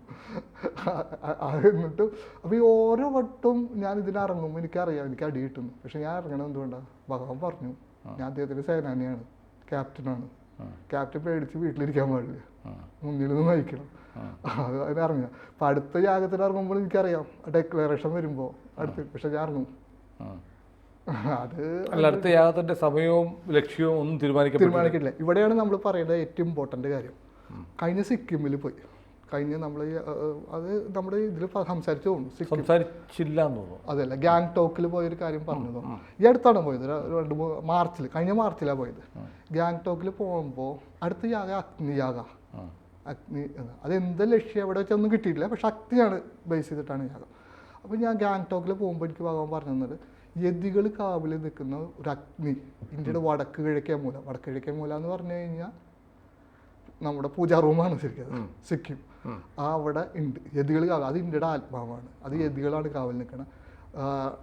എന്നിട്ട് അപ്പോൾ ഈ ഓരോ വട്ടവും ഞാൻ ഇതിനിറങ്ങുമ്പോൾ എനിക്കറിയാം എനിക്ക് അടി കിട്ടുന്നു. പക്ഷെ ഞാൻ ഇറങ്ങണം എന്തുകൊണ്ടാണ്? ഭഗവാൻ പറഞ്ഞു, ഞാൻ അദ്ദേഹത്തിൻ്റെ സേനാനിയാണ്, ക്യാപ്റ്റനാണ്. ക്യാപ്റ്റൻ പേടിച്ച് വീട്ടിലിരിക്കാൻ പാടില്ല, മുന്നിൽ നിന്ന് നയിക്കണം. അത് അതിനിറങ്ങുക. അപ്പം അടുത്ത യാഗത്തിന് ഇറങ്ങുമ്പോൾ എനിക്കറിയാം ഡെക്ലറേഷൻ വരുമ്പോൾ അടുത്ത്. പക്ഷെ ഞാൻ ഇറങ്ങും. അത് അടുത്ത യാഗത്തിൻ്റെ സമയവും ലക്ഷ്യവും ഒന്നും തീരുമാനിക്കില്ല. ഇവിടെയാണ് നമ്മൾ പറയുന്നത് ഏറ്റവും ഇമ്പോർട്ടൻ്റ് കാര്യം. കഴിഞ്ഞ സിക്കിമിൽ പോയി, നമ്മൾ അത് നമ്മുടെ ഇതിൽ സംസാരിച്ചു തോന്നുന്നു, സംസാരിച്ചില്ല എന്ന് തോന്നുന്നു. അതല്ല, ഗാങ്ടോക്കിൽ പോയൊരു കാര്യം പറഞ്ഞു തോന്നുന്നു. ഈ അടുത്താണ് പോയത്, 2 കഴിഞ്ഞ മാർച്ചിലാണ് പോയത്. ഗാങ്ടോക്കിൽ പോകുമ്പോൾ അടുത്ത യാഗ അഗ്നിയാഗ. അതെന്ത് ലക്ഷ്യം എവിടെ വെച്ചൊന്നും കിട്ടിയിട്ടില്ല, പക്ഷെ അഗ്നിയാണ് ബേസ് ചെയ്തിട്ടാണ് യാഗം. അപ്പോൾ ഞാൻ ഗാങ്ടോക്കിൽ പോകുമ്പോൾ എനിക്ക് ഭഗവാൻ പറഞ്ഞു തന്നത്, യതികൾ കാവിൽ നിൽക്കുന്ന ഒരു അഗ്നി, ഇന്ത്യയുടെ വടക്ക് കിഴക്കേ മൂല എന്ന് പറഞ്ഞു കഴിഞ്ഞാൽ നമ്മുടെ പൂജാ റൂമാണ് ശരിക്കും, സിക്കിം. അവിടെ ഉണ്ട് യതികൾ കാവൽ. അത് ഇന്ത്യയുടെ ആത്മാവാണ്, അത് യതികളാണ് കാവൽ നിൽക്കുന്നത്.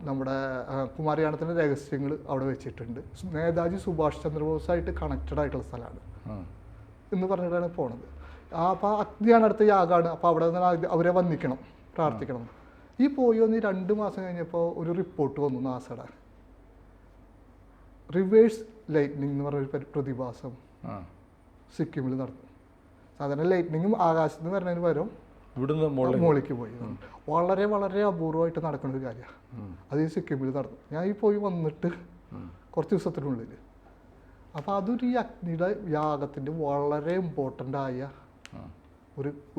നമ്മുടെ കുമാരയാണത്തിൻ്റെ രഹസ്യങ്ങൾ അവിടെ വെച്ചിട്ടുണ്ട്. നേതാജി സുഭാഷ് ചന്ദ്രബോസായിട്ട് കണക്റ്റഡ് ആയിട്ടുള്ള സ്ഥലമാണ് എന്ന് പറഞ്ഞിട്ടാണ് പോണത്. അപ്പോൾ അഗ്നിയാണ് അടുത്ത യാഗമാണ്. അപ്പോൾ അവിടെ നിന്ന് അവരെ വന്ദിക്കണം, പ്രാർത്ഥിക്കണം. ഈ പോയി വന്ന് 2 മാസം കഴിഞ്ഞപ്പോൾ ഒരു റിപ്പോർട്ട് വന്നു നാസയുടെ. റിവേഴ്സ് ലൈറ്റ്നിങ് എന്ന് പറഞ്ഞൊരു പ്രതിഭാസം സിക്കിമിൽ നടന്നു. സാധാരണ ലൈറ്റ്നിങ്ങും ആകാശത്ത് നിന്ന് വരുന്നതിന് പകരം ഇവിടുന്ന് മുകളിലേക്ക് പോയി. വളരെ വളരെ അപൂർവമായിട്ട് നടക്കുന്ന ഒരു കാര്യമാണ്. അത് ഈ സിക്കിമിൽ നടന്നു. ഞാൻ ഈ പോയി വന്നിട്ട് കുറച്ച് ദിവസത്തിനുള്ളിൽ. അപ്പോൾ അതൊരു ഈ അഗ്നിയുടെ യാഗത്തിൻ്റെ വളരെ ഇമ്പോർട്ടൻ്റ് ആയ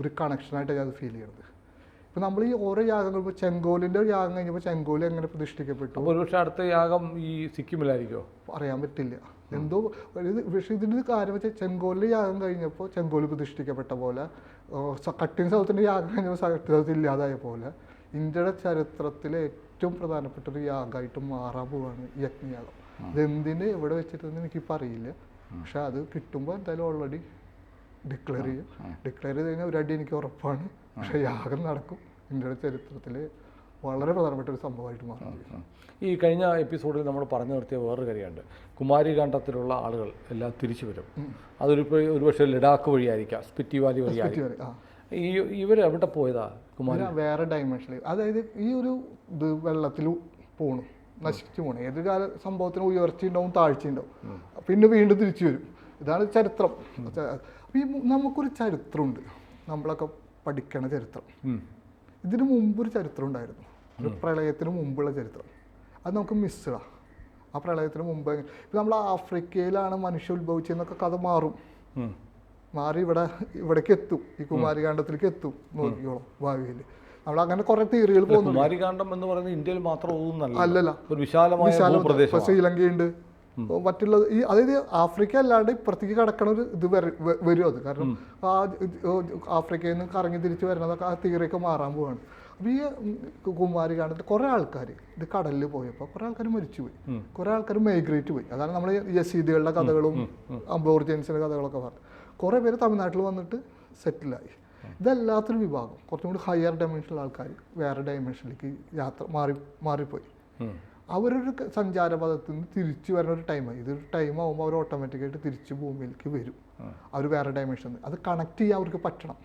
ഒരു കണക്ഷനായിട്ടാണ് ഞാൻ ഫീൽ ചെയ്യണത്. ഇപ്പം നമ്മൾ ഈ ഓരോ യാഗങ്ങൾ, ഇപ്പോൾ ചെങ്കോലിൻ്റെ യാഗം കഴിഞ്ഞപ്പോൾ ചെങ്കോല് എങ്ങനെ പ്രതിഷ്ഠിക്കപ്പെട്ടു, ഒരുപക്ഷെ അടുത്ത യാഗം ഈ സിക്കിമിലായിരിക്കുമോ അറിയാൻ പറ്റില്ല. എന്തോ പക്ഷേ ഇതിൻ്റെ കാര്യം വെച്ചാൽ ചെങ്കോലിൻ്റെ യാഗം കഴിഞ്ഞപ്പോൾ ചെങ്കോല് പ്രതിഷ്ഠിക്കപ്പെട്ട പോലെ, കട്ടിങ് സൗത്തിൻ്റെ യാഗം കഴിഞ്ഞപ്പോൾ കട്ടിങ് സൗത്ത് ഇല്ലാതായ പോലെ, ഇന്ത്യയുടെ ചരിത്രത്തിലെ ഏറ്റവും പ്രധാനപ്പെട്ട ഒരു യാഗമായിട്ട് മാറാൻ പോവാണ് ഈ അഗ്നിയാഗം. ഇതെന്തിന് എവിടെ വെച്ചിട്ടെന്ന് എനിക്കിപ്പോൾ അറിയില്ല. പക്ഷെ അത് കിട്ടുമ്പോൾ എന്തായാലും ഓൾറെഡി ഡിക്ലെയർ ചെയ്യും. ഡിക്ലെയർ ചെയ്ത് കഴിഞ്ഞാൽ ഒരടി എനിക്ക് ഉറപ്പാണ്. പക്ഷേ യാഗം നടക്കും. ഇന്ത്യയുടെ ചരിത്രത്തിൽ വളരെ പ്രധാനപ്പെട്ട ഒരു സംഭവമായിട്ട് മാറും. ഈ കഴിഞ്ഞ എപ്പിസോഡിൽ നമ്മൾ പറഞ്ഞു നിർത്തിയ വേറൊരു കാര്യമുണ്ട്. കുമാരികാണ്ഡത്തിലുള്ള ആളുകൾ എല്ലാം തിരിച്ചു വരും. ഒരുപക്ഷെ ലഡാക്ക് വഴിയായിരിക്കാം, സ്പിറ്റി വാലി വഴിയായിരിക്കാം. ഇവരെവിടെ പോയതാ കുമാരി? വേറെ ഡയമെൻഷനിൽ, അതായത് ഈ ഒരു ഇത് വെള്ളത്തിൽ പോണു, നശിച്ചു പോകണം. ഏത് കാല സംഭവത്തിന് ഉയർച്ചയുണ്ടാവും, താഴ്ചയുണ്ടാവും, പിന്നെ വീണ്ടും തിരിച്ചു വരും. ഇതാണ് ചരിത്രം. ഈ നമുക്കൊരു ചരിത്രമുണ്ട്, നമ്മളൊക്കെ പഠിക്കണ ചരിത്രം. ഇതിന് മുമ്പൊരു ചരിത്രം ഉണ്ടായിരുന്നു, ഒരു പ്രളയത്തിന് മുമ്പുള്ള ചരിത്രം. അത് നമുക്ക് മിസ്സാണ്. ആ പ്രളയത്തിന് മുമ്പ് ഇപ്പം നമ്മൾ ആഫ്രിക്കയിലാണ് മനുഷ്യ ഉത്ഭവിച്ചതെന്നൊക്കെ കഥ മാറി ഇവിടേക്ക് എത്തും, ഈ കുമാരികാണ്ഡത്തിലേക്ക് എത്തും. നോക്കിക്കോളാം ഭാവിയിൽ. നമ്മൾ അങ്ങനെ കുറെ തിയറികൾ പോകുന്നു. കുമാരികാണ്ഡം എന്ന് പറയുന്നത് ഇന്ത്യയിൽ മാത്രം അല്ലല്ല, ഒരു വിശാലമായ ശ്രീലങ്കയുണ്ട്, മറ്റുള്ള ഈ അതായത് ആഫ്രിക്ക അല്ലാണ്ട് ഇപ്പുറത്തേക്ക് കിടക്കണ ഒരു ഇത് വരും. അത് കാരണം ആ ആഫ്രിക്കയിൽ നിന്ന് കറങ്ങി തിരിച്ച് വരുന്നതൊക്കെ ആ തിയറിയൊക്കെ മാറാൻ പോവാണ്. അപ്പോൾ ഈ കുമാരികാണ്ഡത്തിൽ കുറേ ആൾക്കാർ ഇത് കടലിൽ പോയപ്പോൾ കുറേ ആൾക്കാർ മരിച്ചുപോയി, കുറേ ആൾക്കാർ മൈഗ്രേറ്റ് പോയി. അതാണ് നമ്മൾ യസീദികളുടെ കഥകളും അബോർജിൻസിൻ്റെ കഥകളൊക്കെ പറഞ്ഞു. കുറേ പേര് തമിഴ്നാട്ടിൽ വന്നിട്ട് സെറ്റിലായി. ഇതല്ലാത്തൊരു വിഭാഗം, കുറച്ചും കൂടി ഹയർ ഡയമെൻഷനുള്ള ആൾക്കാർ വേറെ ഡയമെൻഷനിലേക്ക് മാറിപ്പോയി. അവരൊരു സഞ്ചാരപഥത്തിൽ നിന്ന് തിരിച്ചു വരുന്ന ഒരു ടൈമായി. ഇതൊരു ടൈം ആകുമ്പോൾ അവർ ഓട്ടോമാറ്റിക്കായിട്ട് തിരിച്ച് ഭൂമിയിലേക്ക് വരും. അവർ വേറെ ഡയമെൻഷനിൽ അത് കണക്ട് ചെയ്യാൻ അവർക്ക് പറ്റണം.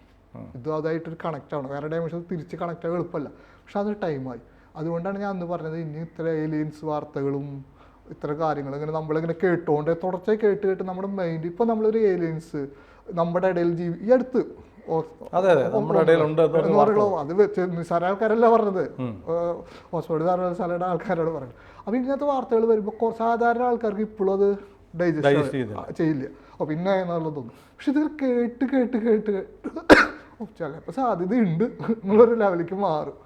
ഇത് അതായിട്ടൊരു കണക്റ്റ് ആവണം. വേറെ ഡയമെൻഷൻ തിരിച്ച് കണക്റ്റ് ആകാൻ എളുപ്പമല്ല. പക്ഷെ അതൊരു ടൈമായി. അതുകൊണ്ടാണ് ഞാൻ അന്ന് പറഞ്ഞത് ഇനി ഇത്ര ഏലിയൻസ് വാർത്തകളും ഇത്ര കാര്യങ്ങൾ ഇങ്ങനെ നമ്മളിങ്ങനെ കേട്ടോണ്ട് തുടർച്ചയായി കേട്ട് കേട്ട് നമ്മുടെ മൈൻഡ് ഇപ്പോൾ നമ്മളൊരു ഏലിയൻസ് നമ്മുടെ ഇടയിൽ ഈ അടുത്ത് നമ്മുടെ ഇടയിലുണ്ട് എന്ന് പറയുള്ളൂ. അത് നിസ്സാര ആൾക്കാരല്ല പറഞ്ഞത്, ഓക്സ്ഫോർഡ് സർവകലാശാലയുടെ ആൾക്കാരോട് പറഞ്ഞത്. അപ്പം ഇങ്ങനത്തെ വാർത്തകൾ വരുമ്പോൾ സാധാരണ ആൾക്കാർക്ക് ഇപ്പോഴും അത് ഡൈജസ്റ്റ് ചെയ്യില്ല. അപ്പോൾ പിന്നെ എന്നുള്ളത് തോന്നും. പക്ഷെ ഇത് കേട്ട് കേട്ട് കേട്ട് കേട്ട് ചിലപ്പോൾ സാധ്യതയുണ്ട് എന്നുള്ളൊരു ലെവലിലേക്ക് മാറും.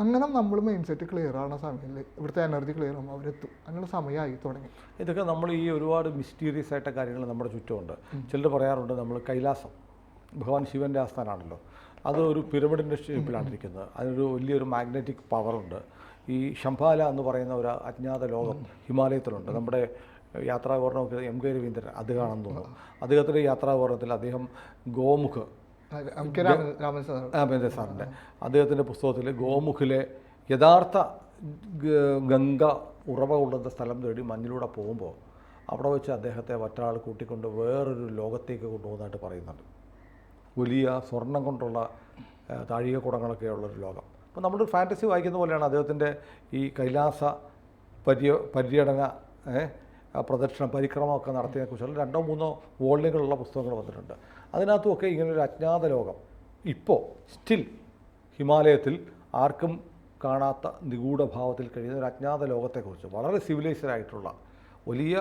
അങ്ങനെ നമ്മൾ മൈൻഡ് സെറ്റ് ക്ലിയർ ആവുന്ന സമയത്തിൽ ഇവിടുത്തെ എനർജി ക്ലിയർ ആകുമ്പോൾ അവരെത്തും. അങ്ങനെ സമയമായി തുടങ്ങി. ഇതൊക്കെ നമ്മൾ ഈ ഒരുപാട് മിസ്റ്റീരിയസ് ആയിട്ട കാര്യങ്ങൾ നമ്മുടെ ചുറ്റുമുണ്ട്. ചിലർ പറയാറുണ്ട് നമ്മൾ കൈലാസം ഭഗവാൻ ശിവൻ്റെ ആസ്ഥാനമാണല്ലോ, അത് ഒരു പിരമിഡിൻ്റെ ഷേപ്പിലാണ് ഇരിക്കുന്നത്. അതിനൊരു വലിയൊരു മാഗ്നറ്റിക് പവറുണ്ട്. ഈ ശംഭാല എന്ന് പറയുന്ന ഒരു അജ്ഞാത ലോകം ഹിമാലയത്തിലുണ്ട്. നമ്മുടെ യാത്രാവിവരണമൊക്കെ എം കെ രവീന്ദ്രൻ അദ്ദേഹമാണെന്ന് തോന്നുന്നു. അദ്ദേഹത്തിൻ്റെ യാത്രാവിവരണത്തിൽ അദ്ദേഹം ഗോമുഖ് രാമേന്ദ്ര സാറിൻ്റെ അദ്ദേഹത്തിൻ്റെ പുസ്തകത്തിൽ ഗോമുഖിലെ യഥാർത്ഥ ഗംഗ ഉറവ കൊള്ളുന്ന സ്ഥലം തേടി മഞ്ഞിലൂടെ പോകുമ്പോൾ അവിടെ വെച്ച് അദ്ദേഹത്തെ മറ്റൊരാൾ കൂട്ടിക്കൊണ്ട് വേറൊരു ലോകത്തേക്ക് കൊണ്ടുപോകുന്നതായിട്ട് പറയുന്നുണ്ട്. വലിയ സ്വർണം കൊണ്ടുള്ള താഴികക്കുടങ്ങളൊക്കെ ഉള്ളൊരു ലോകം. അപ്പോൾ നമ്മളൊരു ഫാൻറ്റസി വായിക്കുന്ന പോലെയാണ് അദ്ദേഹത്തിൻ്റെ ഈ കൈലാസ പര്യടന പ്രദക്ഷിണ പരിക്രമമൊക്കെ നടത്തിയതിനെക്കുറിച്ചുള്ള 2-3 വോള്യങ്ങളുള്ള പുസ്തകങ്ങൾ വന്നിട്ടുണ്ട്. അതിനകത്തുമൊക്കെ ഇങ്ങനൊരു അജ്ഞാത ലോകം ഇപ്പോൾ സ്റ്റിൽ ഹിമാലയത്തിൽ ആർക്കും കാണാത്ത നിഗൂഢഭാവത്തിൽ കഴിയുന്ന ഒരു അജ്ഞാത ലോകത്തെക്കുറിച്ച് വളരെ സിവിലൈസ്ഡ് ആയിട്ടുള്ള വലിയ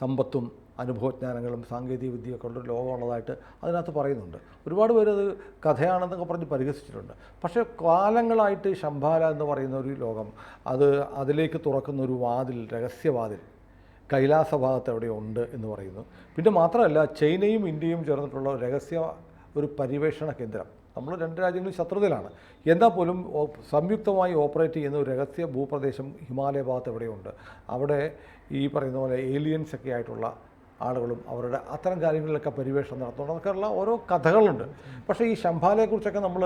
സമ്പത്തും അനുഭവജ്ഞാനങ്ങളും സാങ്കേതിക വിദ്യയൊക്കെ ഉള്ളൊരു ലോകമുള്ളതായിട്ട് അതിനകത്ത് പറയുന്നുണ്ട്. ഒരുപാട് പേര് അത് കഥയാണെന്നൊക്കെ പറഞ്ഞ് പരിഹസിച്ചിട്ടുണ്ട്. പക്ഷേ കാലങ്ങളായിട്ട് ശംഭാല എന്ന് പറയുന്ന ഒരു ലോകം, അതിലേക്ക് തുറക്കുന്ന ഒരു വാതിൽ, രഹസ്യവാതിൽ കൈലാസ ഭാഗത്ത് എവിടെയുണ്ട് എന്ന് പറയുന്നു. പിന്നെ മാത്രമല്ല ചൈനയും ഇന്ത്യയും ചേർന്നിട്ടുള്ള രഹസ്യ ഒരു പര്യവേഷണ കേന്ദ്രം. നമ്മൾ 2 രാജ്യങ്ങളും ശത്രുതയിലാണ്, എന്നാൽ പോലും സംയുക്തമായി ഓപ്പറേറ്റ് ചെയ്യുന്ന ഒരു രഹസ്യ ഭൂപ്രദേശം ഹിമാലയ ഭാഗത്ത് എവിടെയുണ്ട്. അവിടെ ഈ പറയുന്ന പോലെ ഏലിയൻസൊക്കെ ആയിട്ടുള്ള ആളുകളും അവരുടെ അത്തരം കാര്യങ്ങളിലൊക്കെ പരിവേഷണം നടത്തുന്നുണ്ട്. അതൊക്കെയുള്ള ഓരോ കഥകളുണ്ട്. പക്ഷേ ഈ ശംഭാലയെക്കുറിച്ചൊക്കെ നമ്മൾ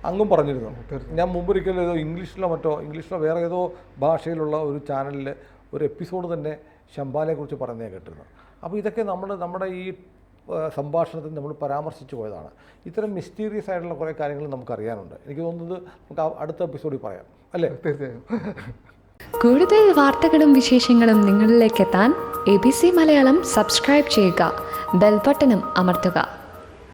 അങ്ങും പറഞ്ഞിരുന്നു. ഞാൻ മുമ്പൊരിക്കലും ഏതോ ഇംഗ്ലീഷിലോ വേറെ ഏതോ ഭാഷയിലുള്ള ഒരു ചാനലിൽ ഒരു എപ്പിസോഡ് തന്നെ ശംഭാലയെക്കുറിച്ച് പറഞ്ഞേ കേട്ടിരുന്നു. അപ്പോൾ ഇതൊക്കെ നമ്മുടെ ഈ സംഭാഷണത്തിൽ നമ്മൾ പരാമർശിച്ചു പോയതാണ്. ഇത്തരം മിസ്റ്റീരിയസ് ആയിട്ടുള്ള കുറേ കാര്യങ്ങൾ നമുക്കറിയാനുണ്ട്. എനിക്ക് തോന്നുന്നത് നമുക്ക് അടുത്ത എപ്പിസോഡിൽ പറയാം, അല്ലേ? തീർച്ചയായും. കൂടുതൽ വാർത്തകളും വിശേഷങ്ങളും നിങ്ങളിലേക്ക് എത്താൻ ABC മലയാളം സബ്സ്ക്രൈബ് ചെയ്യുക, ബെൽ ബട്ടണും അമർത്തുക.